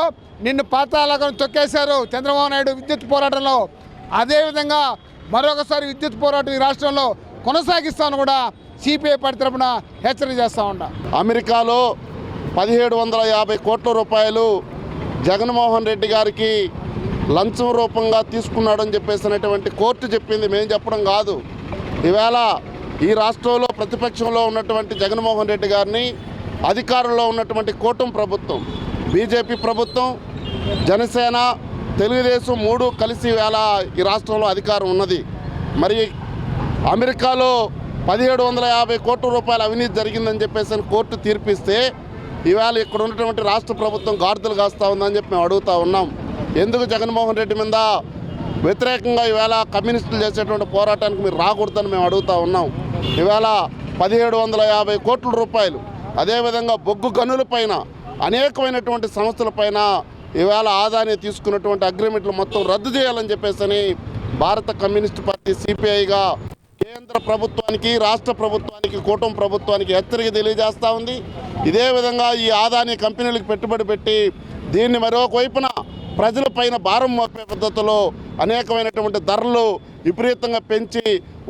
నిన్ను పాతాళాలను తొక్కేశారు చంద్రబాబు నాయుడు విద్యుత్ పోరాటంలో. అదేవిధంగా మరొకసారి విద్యుత్ పోరాటం ఈ రాష్ట్రంలో కొనసాగిస్తాను కూడా సిపిఐ పార్టీ తరఫున హెచ్చరిక చేస్తూ ఉంటా. అమెరికాలో 1750 కోట్ల రూపాయలు జగన్మోహన్ రెడ్డి గారికి లంచం రూపంగా తీసుకున్నాడని చెప్పేసినటువంటి కోర్టు చెప్పింది, మేము చెప్పడం కాదు. ఈవేళ ఈ రాష్ట్రంలో ప్రతిపక్షంలో ఉన్నటువంటి జగన్మోహన్ రెడ్డి గారిని, అధికారంలో ఉన్నటువంటి కూటమి ప్రభుత్వం, బీజేపీ ప్రభుత్వం, జనసేన, తెలుగుదేశం 3 కలిసి వేళ ఈ రాష్ట్రంలో అధికారం ఉన్నది. మరి అమెరికాలో 1750 కోట్ల రూపాయల అవినీతి జరిగిందని చెప్పేసి కోర్టు తీర్పిస్తే ఈవేళ ఇక్కడ ఉన్నటువంటి రాష్ట్ర ప్రభుత్వం గాడిదలు కాస్తూ ఉందని చెప్పి మేము అడుగుతూ ఉన్నాం. ఎందుకు జగన్మోహన్ రెడ్డి మీద వ్యతిరేకంగా ఈవేళ కమ్యూనిస్టులు చేసేటువంటి పోరాటానికి మీరు రాకూడదని మేము అడుగుతూ ఉన్నాం. ఈవేళ 1750 కోట్ల రూపాయలు, అదేవిధంగా బొగ్గు గనులపైన, అనేకమైనటువంటి సంస్థలపైన ఈవేళ అదానీ తీసుకున్నటువంటి అగ్రిమెంట్లు మొత్తం రద్దు చేయాలని చెప్పేసి భారత కమ్యూనిస్టు పార్టీ సిపిఐగా కేంద్ర ప్రభుత్వానికి, రాష్ట్ర ప్రభుత్వానికి, కూటమి ప్రభుత్వానికి హెచ్చరిక తెలియజేస్తూ ఉంది. ఇదే విధంగా ఈ అదానీ కంపెనీలకు పెట్టుబడి పెట్టి దీన్ని మరొక వైపున ప్రజలపైన భారం మోపే పద్ధతిలో అనేకమైనటువంటి ధరలు విపరీతంగా పెంచి,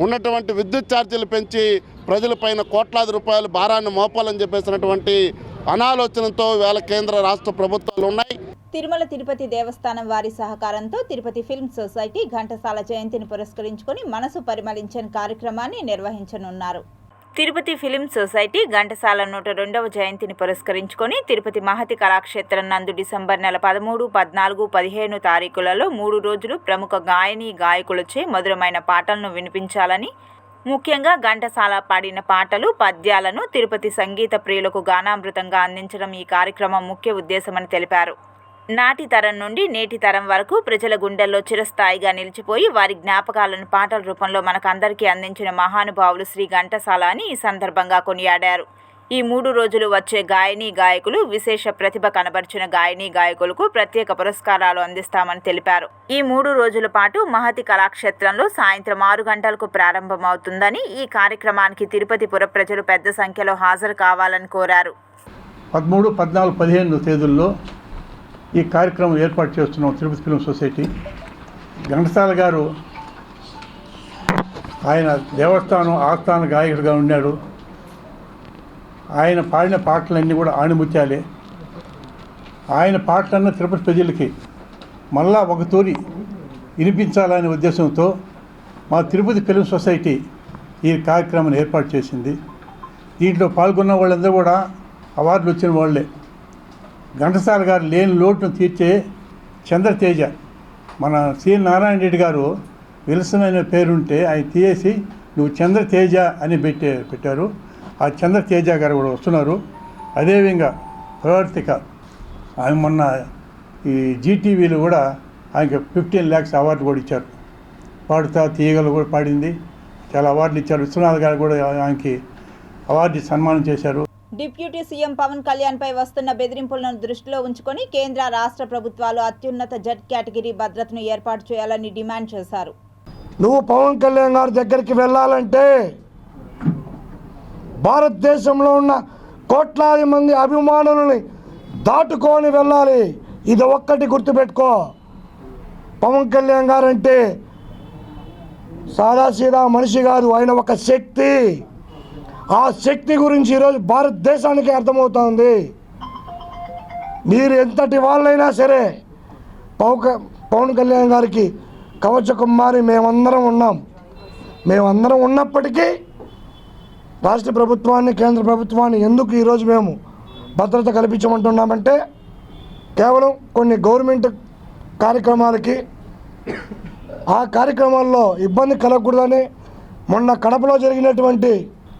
ఉన్నటువంటి విద్యుత్ ఛార్జీలు పెంచి ప్రజలపైన కోట్లాది రూపాయల భారాన్ని మోపాలని చెప్పేసినటువంటి అనాలోచనతో ఇవాళ కేంద్ర రాష్ట్ర ప్రభుత్వాలు ఉన్నాయి. తిరుమల తిరుపతి దేవస్థానం వారి సహకారంతో తిరుపతి ఫిల్మ్ సొసైటీ ఘంటసాల జయంతిని పురస్కరించుకొని మనసు పరిమళించని కార్యక్రమాన్ని నిర్వహించనున్నారు. తిరుపతి ఫిల్మ్ సొసైటీ ఘంటసాల 102వ జయంతిని పురస్కరించుకొని తిరుపతి మహతి కళాక్షేత్రం నందు డిసెంబర్ నెల 13, 14, 15 తారీఖులలో 3 రోజులు ప్రముఖ గాయని గాయకులచే మధురమైన పాటలను వినిపించాలని, ముఖ్యంగా ఘంటసాల పాడిన పాటలు, పద్యాలను తిరుపతి సంగీత ప్రియులకు గానామృతంగా అందించడం ఈ కార్యక్రమం ముఖ్య ఉద్దేశమని తెలిపారు. నాటి తరం నుండి నేటి తరం వరకు ప్రజల గుండెల్లో చిరస్థాయిగా నిలిచిపోయి వారి జ్ఞాపకాలను పాటల రూపంలో మనకందరికీ అందించిన మహానుభావులు శ్రీ ఘంటసాల అని ఈ సందర్భంగా కొనియాడారు. ఈ 3 రోజులు వచ్చే గాయని గాయకులు, విశేష ప్రతిభ కనబర్చిన గాయని గాయకులకు ప్రత్యేక పురస్కారాలు అందిస్తామని తెలిపారు. ఈ 3 రోజుల పాటు మహతి కళాక్షేత్రంలో సాయంత్రం 6 గంటలకు ప్రారంభమవుతుందని, ఈ కార్యక్రమానికి తిరుపతి పుర ప్రజలు పెద్ద సంఖ్యలో హాజరు కావాలని కోరారు. 13, 14, 15 తేదీల్లో ఈ కార్యక్రమం ఏర్పాటు చేస్తున్నాం. తిరుపతి ఫిల్మ్ సొసైటీ ఘంటసాల గారు ఆయన దేవస్థానం ఆస్థాన గాయకుడిగా ఉన్నాడు. ఆయన పాడిన పాటలన్నీ కూడా ఆణిముత్యాలే. ఆయన పాటలన్న తిరుపతి ప్రజలకి మళ్ళా ఒక తూరి వినిపించాలనే ఉద్దేశంతో మా తిరుపతి ఫిల్మ్ సొసైటీ ఈ కార్యక్రమాన్ని ఏర్పాటు చేసింది. దీంట్లో పాల్గొన్న వాళ్ళందరూ కూడా అవార్డులు వచ్చిన వాళ్ళే. ఘంటసాల గారు లేని లోటును తీర్చే చంద్రతేజ, మన సి నారాయణ రెడ్డి గారు విలసమైన పేరుంటే ఆయన తీసేసి నువ్వు చంద్రతేజ అని పెట్టారు. ఆ చంద్రతేజ గారు కూడా వస్తున్నారు. అదేవిధంగా ప్రవర్తిక ఆయన మొన్న ఈ జీటీవీలో కూడా ఆయనకి 15 lakhs అవార్డు కూడా ఇచ్చారు. పాడుతా తీయగలు కూడా పాడింది, చాలా అవార్డులు ఇచ్చారు. విశ్వనాథ్ గారు కూడా ఆయనకి అవార్డు సన్మానం చేశారు. డిప్యూటీ సీఎం పవన్ కళ్యాణ్ పై వస్తున్న బెదిరింపులను దృష్టిలో ఉంచుకొని కేంద్ర రాష్ట్ర ప్రభుత్వాలు అత్యున్నత జెడ్ కేటగిరీ భద్రతను ఏర్పాటు చేయాలని డిమాండ్ చేశారు. నువ్వు పవన్ కళ్యాణ్ గారి దగ్గరికి వెళ్ళాలంటే భారతదేశంలో ఉన్న కోట్లాది మంది అభిమానులని దాటుకొని వెళ్ళాలి. ఇది ఒక్కటి గుర్తుపెట్టుకో. పవన్ కళ్యాణ్ గారు అంటే సాదాసీదా మనిషి కాదు, ఆయన ఒక శక్తి. ఆ శక్తి గురించి ఈరోజు భారతదేశానికి అర్థమవుతుంది. మీరు ఎంతటి వాళ్ళైనా సరే పవన్ కళ్యాణ్ గారికి కవచ కుమారి మేమందరం ఉన్నాం. మేమందరం ఉన్నప్పటికీ రాష్ట్ర ప్రభుత్వాన్ని, కేంద్ర ప్రభుత్వాన్ని ఎందుకు ఈరోజు మేము భద్రత కల్పించమంటున్నామంటే కేవలం కొన్ని గవర్నమెంట్ కార్యక్రమాలకి, ఆ కార్యక్రమాల్లో ఇబ్బంది కలగకూడదని మొన్న కడపలో జరిగినటువంటి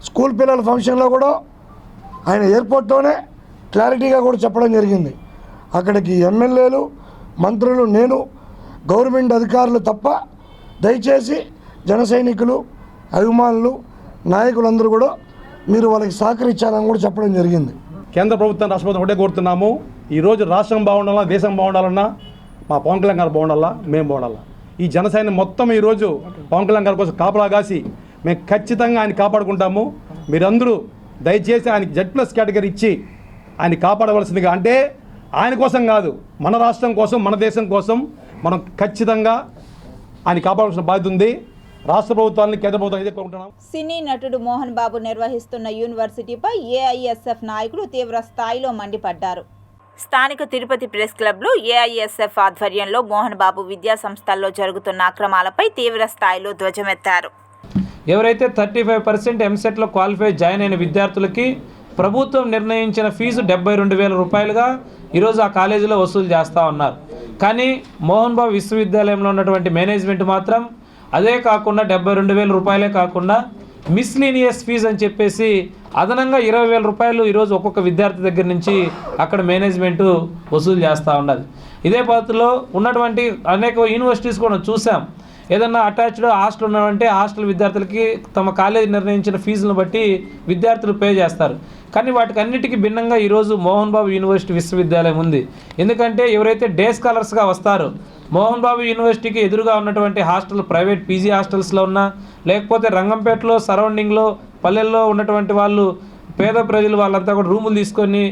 స్కూల్ పిల్లల ఫంక్షన్లో కూడా ఆయన ఎయిర్పోర్ట్లోనే క్లారిటీగా కూడా చెప్పడం జరిగింది. అక్కడికి ఎమ్మెల్యేలు, మంత్రులు, నేను, గవర్నమెంట్ అధికారులు తప్ప దయచేసి జన సైనికులు, అభిమానులు, నాయకులందరూ కూడా మీరు వాళ్ళకి సహకరించాలని కూడా చెప్పడం జరిగింది. కేంద్ర ప్రభుత్వం, రాష్ట్ర ప్రభుత్వం ఒకటే కోరుతున్నాము. ఈరోజు రాష్ట్రం బాగుండాలన్నా, దేశం బాగుండాలన్నా మా పవన్ కళ్యాణ్ గారు బాగుండాలా, మేము బాగుండాలా. ఈ జనసైన్యం మొత్తం ఈరోజు పవన్ కళ్యాణ్ గారి కోసం కాపలా కాసి మేము ఖచ్చితంగా ఆయన కాపాడుకుంటాము. మీరందరూ దయచేసి ఆయనకి Z+ కేటగిరీ ఇచ్చి ఆయన కాపాడవలసిందిగా, అంటే ఆయన కోసం కాదు, మన రాష్ట్రం కోసం, మన దేశం కోసం మనం ఖచ్చితంగా ఆయన కాపాడాల్సిన బాధ్యత ఉంది. రాష్ట్ర ప్రభుత్వాన్ని, కేంద్ర ప్రభుత్వాన్ని ఇదే కోరుకుంటున్నాం. సినీ నటుడు మోహన్ బాబు నిర్వహిస్తున్న యూనివర్సిటీపై AISF నాయకులు తీవ్ర స్థాయిలో మండిపడ్డారు. స్థానిక తిరుపతి ప్రెస్ క్లబ్లో AISF ఆధ్వర్యంలో మోహన్ బాబు విద్యా సంస్థల్లో జరుగుతున్న అక్రమాలపై తీవ్ర స్థాయిలో ధ్వజమెత్తారు. ఎవరైతే 35% ఎంసెట్లో క్వాలిఫై జాయిన్ అయిన విద్యార్థులకి ప్రభుత్వం నిర్ణయించిన ఫీజు 72,000 రూపాయలుగా ఈరోజు ఆ కాలేజీలో వసూలు చేస్తూ ఉన్నారు. కానీ మోహన్ బాబు విశ్వవిద్యాలయంలో ఉన్నటువంటి మేనేజ్మెంట్ మాత్రం అదే కాకుండా 72,000 రూపాయలే కాకుండా మిస్లీనియస్ ఫీజు అని చెప్పేసి అదనంగా 20,000 రూపాయలు ఈరోజు ఒక్కొక్క విద్యార్థి దగ్గర నుంచి అక్కడ మేనేజ్మెంటు వసూలు చేస్తూ ఉన్నది. ఇదే పద్ధతిలో ఉన్నటువంటి అనేక యూనివర్సిటీస్ కూడా చూసాం. ఏదన్నా అటాచ్డ్ హాస్టల్ ఉన్నామంటే హాస్టల్ విద్యార్థులకి తమ కాలేజీ నిర్ణయించిన ఫీజులను బట్టి విద్యార్థులు పే చేస్తారు. కానీ వాటికి అన్నిటికీ భిన్నంగా ఈరోజు మోహన్ బాబు యూనివర్సిటీ విశ్వవిద్యాలయం ఉంది. ఎందుకంటే ఎవరైతే డే స్కాలర్స్గా వస్తారో, మోహన్ బాబు యూనివర్సిటీకి ఎదురుగా ఉన్నటువంటి హాస్టల్ ప్రైవేట్ పీజీ హాస్టల్స్లో ఉన్నా, లేకపోతే రంగంపేటలో సరౌండింగ్లో పల్లెల్లో ఉన్నటువంటి వాళ్ళు, పేద ప్రజలు వాళ్ళంతా కూడా రూములు తీసుకొని,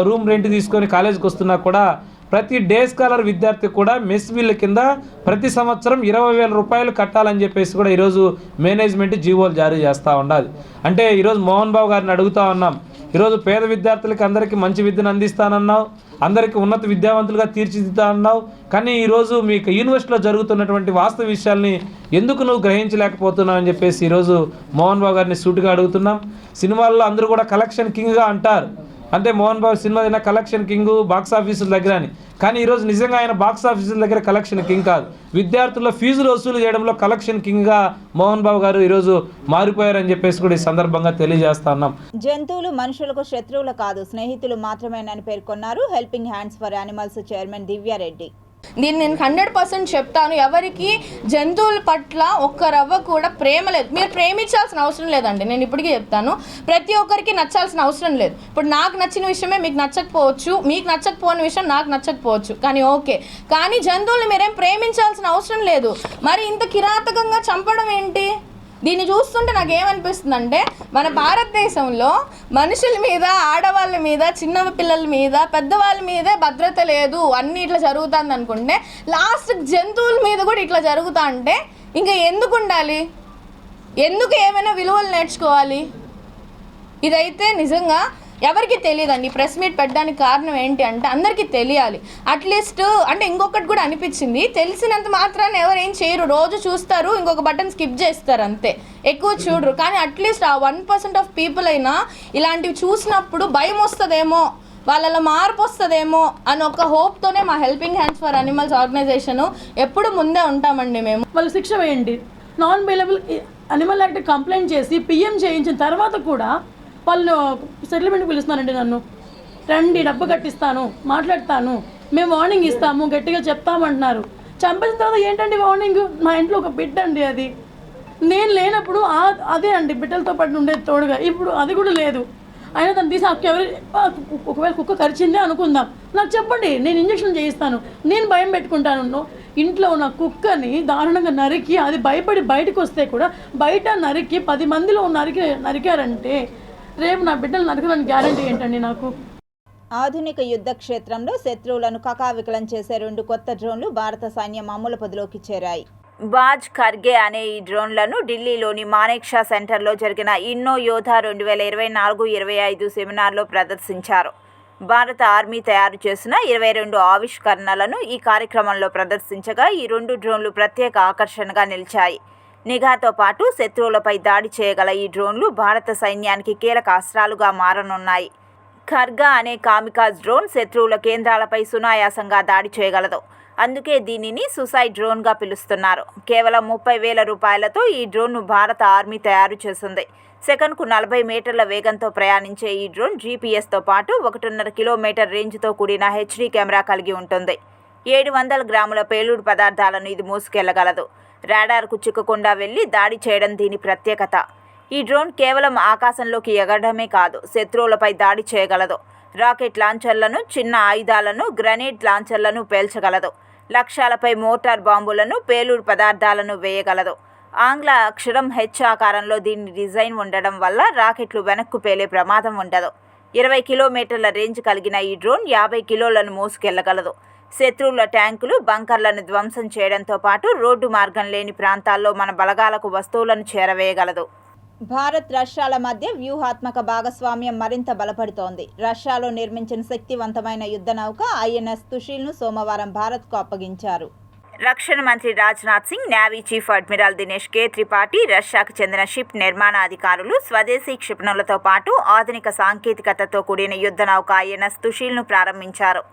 రూమ్ రెంట్ తీసుకొని కాలేజీకి వస్తున్నా కూడా ప్రతి డే స్కాలర్ విద్యార్థి కూడా మెస్ బిల్ కింద ప్రతి సంవత్సరం 20,000 రూపాయలు కట్టాలని చెప్పేసి కూడా ఈరోజు మేనేజ్మెంట్ జీవోలు జారీ చేస్తూ ఉండాలి. అంటే ఈరోజు మోహన్ బాబు గారిని అడుగుతూ ఉన్నాం, ఈరోజు పేద విద్యార్థులకి అందరికీ మంచి విద్యను అందిస్తానన్నావు, అందరికీ ఉన్నత విద్యావంతులుగా తీర్చిదిద్దా అన్నావు. కానీ ఈరోజు మీకు యూనివర్సిటీలో జరుగుతున్నటువంటి వాస్తవ విషయాల్ని ఎందుకు నువ్వు గ్రహించలేకపోతున్నావు అని చెప్పేసి ఈరోజు మోహన్ బాబు గారిని సూటిగా అడుగుతున్నాం. సినిమాల్లో అందరూ కూడా కలెక్షన్ కింగ్గా అంటారు, అంటే మోహన్ బాబు సినిమా అయినా కలెక్షన్ కింగ్ బాక్స్ ఆఫీసుల దగ్గర అని. కానీ ఈరోజు నిజంగా ఆయన బాక్స్ ఆఫీసుల దగ్గర కలెక్షన్ కింగ్ కాదు, విద్యార్థుల ఫీజులు వసూలు చేయడంలో కలెక్షన్ కింగ్గా మోహన్ బాబు గారు ఈరోజు మారిపోయారని చెప్పేసి కూడా ఈ సందర్భంగా తెలియజేస్తా ఉన్నాం. జంతువులు మనుషులకు శత్రువులు కాదు, స్నేహితులు మాత్రమేనని పేర్కొన్నారు helping hands for animals chairman Divya Reddy. దీన్ని నేను 100% చెప్తాను. ఎవరికి జంతువుల పట్ల ఒక్క రవ్వ కూడా ప్రేమ లేదు. మీరు ప్రేమించాల్సిన అవసరం లేదండి, నేను ఇప్పటికీ చెప్తాను. ప్రతి ఒక్కరికి నచ్చాల్సిన అవసరం లేదు. ఇప్పుడు నాకు నచ్చిన విషయమే మీకు నచ్చకపోవచ్చు, మీకు నచ్చకపోని విషయం నాకు నచ్చకపోవచ్చు, కానీ ఓకే. కానీ జంతువుల్ని మీరేం ప్రేమించాల్సిన అవసరం లేదు. మరి ఇంత కిరాతకంగా చంపడం ఏంటి? దీన్ని చూస్తుంటే నాకు ఏమనిపిస్తుందంటే, మన భారతదేశంలో మనుషుల మీద, ఆడవాళ్ళ మీద, చిన్న పిల్లల మీద, పెద్దవాళ్ళ మీదే భద్రత లేదు, అన్నీ ఇట్లా జరుగుతుంది అనుకుంటే లాస్ట్ జంతువుల మీద కూడా ఇట్లా జరుగుతా అంటే ఇంకా ఎందుకు ఉండాలి? ఎందుకు ఏమైనా విలువలు నేర్చుకోవాలి? ఇదైతే నిజంగా ఎవరికి తెలియదండి. ప్రెస్ మీట్ పెట్టడానికి కారణం ఏంటి అంటే అందరికీ తెలియాలి. అట్లీస్ట్ అంటే ఇంకొకటి కూడా అనిపించింది, తెలిసినంత మాత్రాన్ని ఎవరు ఏం చేయరు, రోజు చూస్తారు, ఇంకొక బటన్ స్కిప్ చేస్తారు అంతే, ఎక్కువ చూడరు. కానీ అట్లీస్ట్ ఆ 1% ఆఫ్ పీపుల్ అయినా ఇలాంటివి చూసినప్పుడు భయం వస్తుందేమో, వాళ్ళలో మార్పు వస్తుందేమో అని ఒక హోప్తోనే మా helping hands for animals organization ఎప్పుడు ముందే ఉంటామండి. మేము వాళ్ళు శిక్ష వేయండి, non bailable animal act complaint చేసి PM చేయించిన తర్వాత కూడా వాళ్ళు సెటిల్మెంట్కి పిలుస్తున్నారండి. నన్ను రండి, డబ్బు కట్టిస్తాను, మాట్లాడతాను, మేము వార్నింగ్ ఇస్తాము, గట్టిగా చెప్తామంటున్నారు. చంపేసిన తర్వాత ఏంటండి వార్నింగ్? మా ఇంట్లో ఒక బిడ్డ అండి, అది నేను లేనప్పుడు అదే అండి బిడ్డలతో పాటు ఉండేది తోడుగా. ఇప్పుడు అది కూడా లేదు. అయినా తను తీసి ఒకవేళ కుక్క కరిచిందే అనుకుందాం, నాకు చెప్పండి, నేను ఇంజక్షన్ చేయిస్తాను, నేను భయం పెట్టుకుంటాను. ఇంట్లో ఉన్న కుక్కని దారుణంగా నరికి అది భయపడి బయటకు వస్తే కూడా బయట నరికి 10 మందిలో నరికారంటే రేపు నా బిడ్డలు నరకడానికి గ్యారంటీ ఏంటండి నాకు? ఆధునిక యుద్ధ క్షేత్రంలో శత్రువులను కకావికలం చేసే 2 కొత్త డ్రోన్లు భారత సైన్యం అమలు పదిలోకి చేరాయి. బాజ్ ఖర్గే అనే ఈ డ్రోన్లను ఢిల్లీలోని మానేక్షా సెంటర్లో జరిగిన ఇన్నో యోధా 2024-25 సెమినార్లో ప్రదర్శించారు. భారత ఆర్మీ తయారు చేసిన 22 ఆవిష్కరణలను ఈ కార్యక్రమంలో ప్రదర్శించగా ఈ 2 డ్రోన్లు ప్రత్యేక ఆకర్షణగా నిలిచాయి. నిఘాతో పాటు శత్రువులపై దాడి చేయగల ఈ డ్రోన్లు భారత సైన్యానికి కీలక అస్త్రాలుగా మారనున్నాయి. ఖర్గా అనే కామికాజ్ డ్రోన్ శత్రువుల కేంద్రాలపై సునాయాసంగా దాడి చేయగలదు. అందుకే దీనిని సుసైడ్ డ్రోన్గా పిలుస్తున్నారు. కేవలం 30,000 రూపాయలతో ఈ డ్రోన్ను భారత ఆర్మీ తయారు చేసింది. సెకన్కు 40 మీటర్ల వేగంతో ప్రయాణించే ఈ డ్రోన్ జీపీఎస్తో పాటు 1.5 కిలోమీటర్ రేంజ్తో కూడిన హెచ్డీ కెమెరా కలిగి ఉంటుంది. 700 గ్రాముల పేలుడు పదార్థాలను ఇది మోసుకెళ్లగలదు. రాడార్కు చిక్కకుండా వెళ్లి దాడి చేయడం దీని ప్రత్యేకత. ఈ డ్రోన్ కేవలం ఆకాశంలోకి ఎగరడమే కాదు, శత్రువులపై దాడి చేయగలదు. రాకెట్ లాంచర్లను, చిన్న ఆయుధాలను, గ్రెనేడ్ లాంచర్లను పేల్చగలదు. లక్ష్యాలపై మోటార్ బాంబులను, పేలుడు పదార్థాలను వేయగలదు. ఆంగ్ల అక్షరం హెచ్ ఆకారంలో దీని డిజైన్ ఉండడం వల్ల రాకెట్లు వెనక్కు పేలే ప్రమాదం ఉండదు. 20 కిలోమీటర్ల రేంజ్ కలిగిన ఈ డ్రోన్ 50 కిలోలను మోసుకెళ్లగలదు. శత్రువుల ట్యాంకులు, బంకర్లను ధ్వంసం చేయడంతో పాటు రోడ్డు మార్గం లేని ప్రాంతాల్లో మన బలగాలకు వస్తువులను చేరవేయగలదు. భారత్ రష్యాల మధ్య వ్యూహాత్మక భాగస్వామ్యం మరింత బలపడుతోంది. రష్యాలో నిర్మించిన శక్తివంతమైన యుద్ధ నౌక ఐఎన్ఎస్ తుషిల్ను సోమవారం భారత్కు అప్పగించారు. రక్షణ మంత్రి Rajnath Singh, navy chief admiral Dinesh K Tripathi, రష్యాకు చెందిన షిప్ నిర్మాణ అధికారులు స్వదేశీ క్షిపణులతో పాటు ఆధునిక సాంకేతికతతో కూడిన యుద్ధ నౌక ఐఎన్ఎస్ తుషిల్ను ప్రారంభించారు.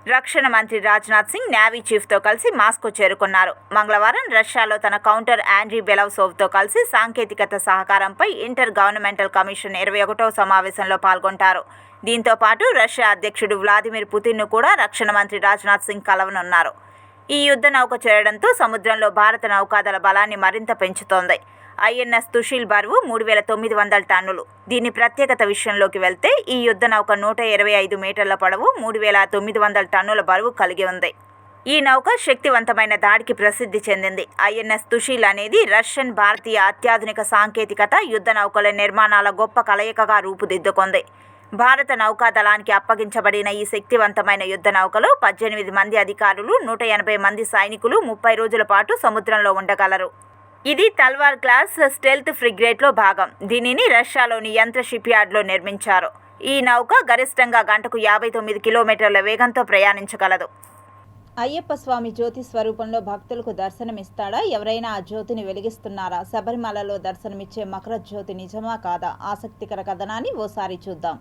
రక్షణ మంత్రి రాజ్నాథ్ సింగ్ నేవీ చీఫ్తో కలిసి మాస్కో చేరుకున్నారు. మంగళవారం రష్యాలో తన కౌంటర్ ఆండ్రీ బెలౌసోవ్తో కలిసి సాంకేతికత సహకారంపై ఇంటర్ గవర్నమెంటల్ కమిషన్ 21వ సమావేశంలో పాల్గొంటారు. దీంతో పాటు రష్యా అధ్యక్షుడు వ్లాదిమిర్ పుతిన్ను కూడా రక్షణ మంత్రి రాజ్నాథ్ సింగ్ కలవనున్నారు. ఈ యుద్ధ నౌక చేరడంతో సముద్రంలో భారత నౌకాదళ బలాన్ని మరింత పెంచుతోంది. ఐఎన్ఎస్ తుషిల్ బరువు 3,900 టన్నులు. దీని ప్రత్యేకత విషయంలోకి వెళ్తే ఈ యుద్ధ నౌక 125 మీటర్ల పొడవు, 3,900 టన్నుల బరువు కలిగి ఉంది. ఈ నౌక శక్తివంతమైన దాడికి ప్రసిద్ధి చెందింది. ఐఎన్ఎస్ తుషిల్ అనేది రష్యన్, భారతీయ అత్యాధునిక సాంకేతికత, యుద్ధ నౌకల నిర్మాణాల గొప్ప కలయికగా రూపుదిద్దుకుంది. భారత నౌకాదళానికి అప్పగించబడిన ఈ శక్తివంతమైన యుద్ధ నౌకలో 18 మంది అధికారులు, 180 మంది సైనికులు 30 రోజుల పాటు సముద్రంలో ఉండగలరు. ఇది తల్వార్ క్లాస్ స్టెల్త్ ఫ్రిగేట్లో భాగం. దీనిని రష్యాలోని యంత్ర షిప్ యార్డ్లో నిర్మించారు. ఈ నౌక గరిష్టంగా గంటకు 59 కిలోమీటర్ల వేగంతో ప్రయాణించగలదు. అయ్యప్ప స్వామి జ్యోతి స్వరూపంలో భక్తులకు దర్శనమిస్తాడా? ఎవరైనా ఆ జ్యోతిని వెలిగిస్తున్నారా? శబరిమలలో దర్శనమిచ్చే మకర జ్యోతి నిజమా కాదా? ఆసక్తికర కథనాన్ని ఓసారి చూద్దాం.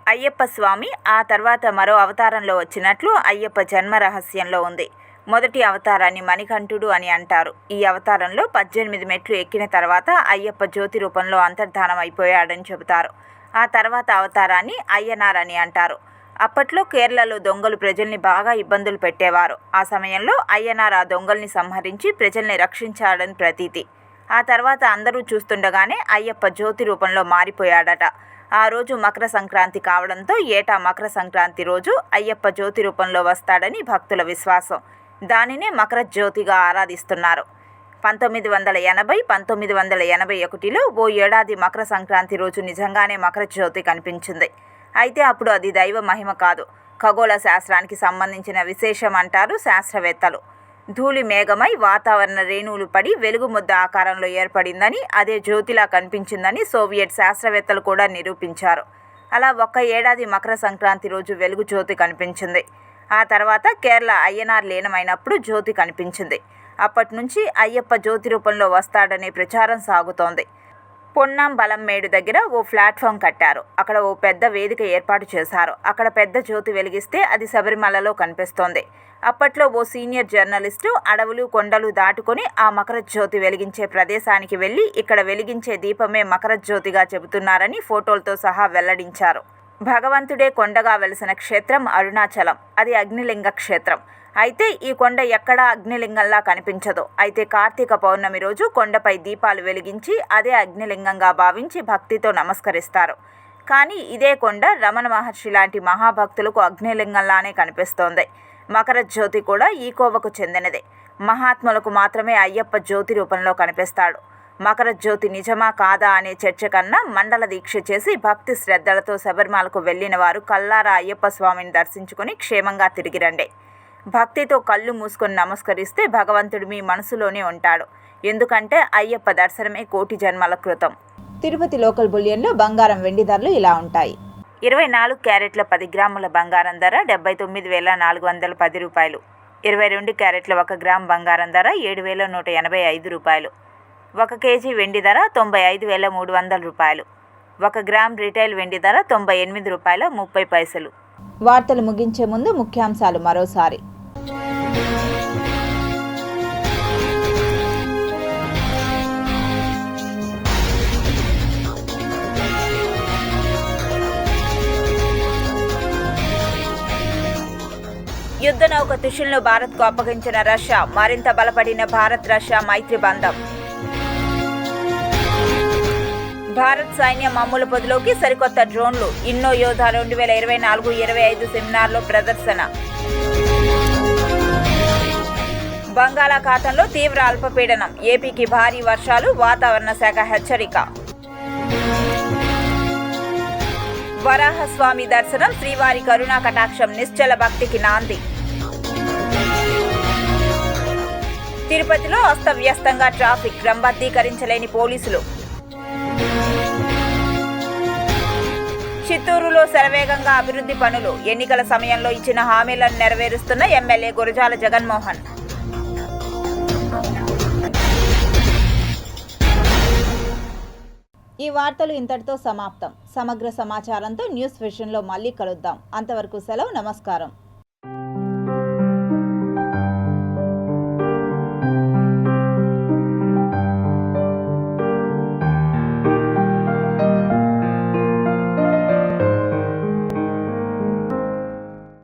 అయ్యప్ప స్వామి ఆ తర్వాత మరో అవతారంలో వచ్చినట్లు అయ్యప్ప జన్మ రహస్యంలో ఉంది. మొదటి అవతారాన్ని మణికంఠుడు అని అంటారు. ఈ అవతారంలో 18 మెట్లు ఎక్కిన తర్వాత అయ్యప్ప జ్యోతి రూపంలో అంతర్ధానం అయిపోయాడని చెబుతారు. ఆ తర్వాత అవతారాన్ని అయ్యనార్ అని అంటారు. అప్పట్లో కేరళలో దొంగలు ప్రజల్ని బాగా ఇబ్బందులు పెట్టేవారు. ఆ సమయంలో అయ్యనార్ ఆ దొంగల్ని సంహరించి ప్రజల్ని రక్షించాడని ప్రతీతి. ఆ తర్వాత అందరూ చూస్తుండగానే అయ్యప్ప జ్యోతి రూపంలో మారిపోయాడట. ఆ రోజు మకర సంక్రాంతి కావడంతో ఏటా మకర సంక్రాంతి రోజు అయ్యప్ప జ్యోతి రూపంలో వస్తాడని భక్తుల విశ్వాసం. దానినే మకర జ్యోతిగా ఆరాధిస్తున్నారు. 1980, 1981లో ఓ ఏడాది మకర సంక్రాంతి రోజు నిజంగానే మకర జ్యోతి కనిపించింది. అయితే అప్పుడు అది దైవ మహిమ కాదు, ఖగోళ శాస్త్రానికి సంబంధించిన విశేషం అంటారు శాస్త్రవేత్తలు. ధూళి మేఘమై వాతావరణ రేణువులు పడి వెలుగు ముద్ద ఆకారంలో ఏర్పడిందని, అదే జ్యోతిలా కనిపించిందని సోవియట్ శాస్త్రవేత్తలు కూడా నిరూపించారు. అలా ఒక్క ఏడాది మకర సంక్రాంతి రోజు వెలుగు జ్యోతి కనిపించింది. ఆ తర్వాత కేరళ అయ్యనార్ లీనమైనప్పుడు జ్యోతి కనిపించింది. అప్పటి నుంచి అయ్యప్ప జ్యోతి రూపంలో వస్తాడనే ప్రచారం సాగుతోంది. పొన్నాంబలంమేడు దగ్గర ఓ ప్లాట్ఫామ్ కట్టారు. అక్కడ ఓ పెద్ద వేదిక ఏర్పాటు చేశారు. అక్కడ పెద్ద జ్యోతి వెలిగిస్తే అది శబరిమలలో కనిపిస్తోంది. అప్పట్లో ఓ సీనియర్ జర్నలిస్టు అడవులు, కొండలు దాటుకొని ఆ మకర జ్యోతి వెలిగించే ప్రదేశానికి వెళ్ళి ఇక్కడ వెలిగించే దీపమే మకర జ్యోతిగా చెబుతున్నారని ఫోటోలతో సహా వెల్లడించారు. భగవంతుడే కొండగా వెలిసిన క్షేత్రం అరుణాచలం. అది అగ్నిలింగ క్షేత్రం. అయితే ఈ కొండ ఎక్కడా అగ్నిలింగంలా కనిపించదు. అయితే కార్తీక పౌర్ణమి రోజు కొండపై దీపాలు వెలిగించి అదే అగ్నిలింగంగా భావించి భక్తితో నమస్కరిస్తారు. కానీ ఇదే కొండ రమణ మహర్షి లాంటి మహాభక్తులకు అగ్నిలింగంలానే కనిపిస్తోంది. మకర జ్యోతి కూడా ఈ కోవకు చెందినదే. మహాత్ములకు మాత్రమే అయ్యప్ప జ్యోతి రూపంలో కనిపిస్తాడు. మకర జ్యోతి నిజమా కాదా అనే చర్చ కన్నా మండల దీక్ష చేసి భక్తి శ్రద్ధలతో శబరిమలకు వెళ్లిన వారు కల్లారా అయ్యప్ప స్వామిని దర్శించుకుని క్షేమంగా తిరిగి రండి. భక్తితో కళ్ళు మూసుకొని నమస్కరిస్తే భగవంతుడు మీ మనసులోనే ఉంటాడు. ఎందుకంటే అయ్యప్ప దర్శనమే కోటి జన్మల కృతం. తిరుపతి లోకల్ బులియన్లో బంగారం వెండి ధరలు ఇలా ఉంటాయి. 24 క్యారెట్ల 10 గ్రాముల బంగారం ధర 79,410 రూపాయలు. 22 క్యారెట్ల 1 గ్రామ్ బంగారం ధర 7,185 రూపాయలు. 1 కేజీ వెండి ధర 95,300 రూపాయలు. 1 గ్రామ్ రిటైల్ వెండి ధర 98 రూపాయల 30 పైసలు. వార్తలు ముగించే ముందు ముఖ్యాంశాలు మరోసారి. యుద్ధ నౌక తుషుల్ను భారత్కు అప్పగించిన రష్యా. మరింత బలపడిన భారత్ రష్యా మైత్రి బంధం. భారత్ సైన్యం అమ్ముల పొదిలోకి సరికొత్త డ్రోన్లు. ఇన్నో యోధ 2024-25 సెమినార్లో ప్రదర్శన. బంగాళాఖాతంలో తీవ్ర అల్పపీడనం. ఏపీకి భారీ వర్షాలు. వాతావరణ శాఖ హెచ్చరిక. వరాహస్వామి దర్శనం. శ్రీవారి కరుణా కటాక్షం. నిశ్చల భక్తికి నాంది. తిరుపతిలో అస్తవ్యస్తంగా ట్రాఫిక్. క్రమబద్ధీకరించలేని పోలీసులు. చిత్తూరులో శరవేగంగా అభివృద్ధి పనులు. ఎన్నికల సమయంలో ఇచ్చిన హామీలను నెరవేరుస్తున్న ఎమ్మెల్యే గురజాల జగన్మోహన్. ఈ వార్తలు ఇంతటితో సమాప్తం. సమగ్ర సమాచారంతో న్యూస్ విషయంలో మళ్ళీ కలుద్దాం. అంతవరకు సెలవు. నమస్కారం.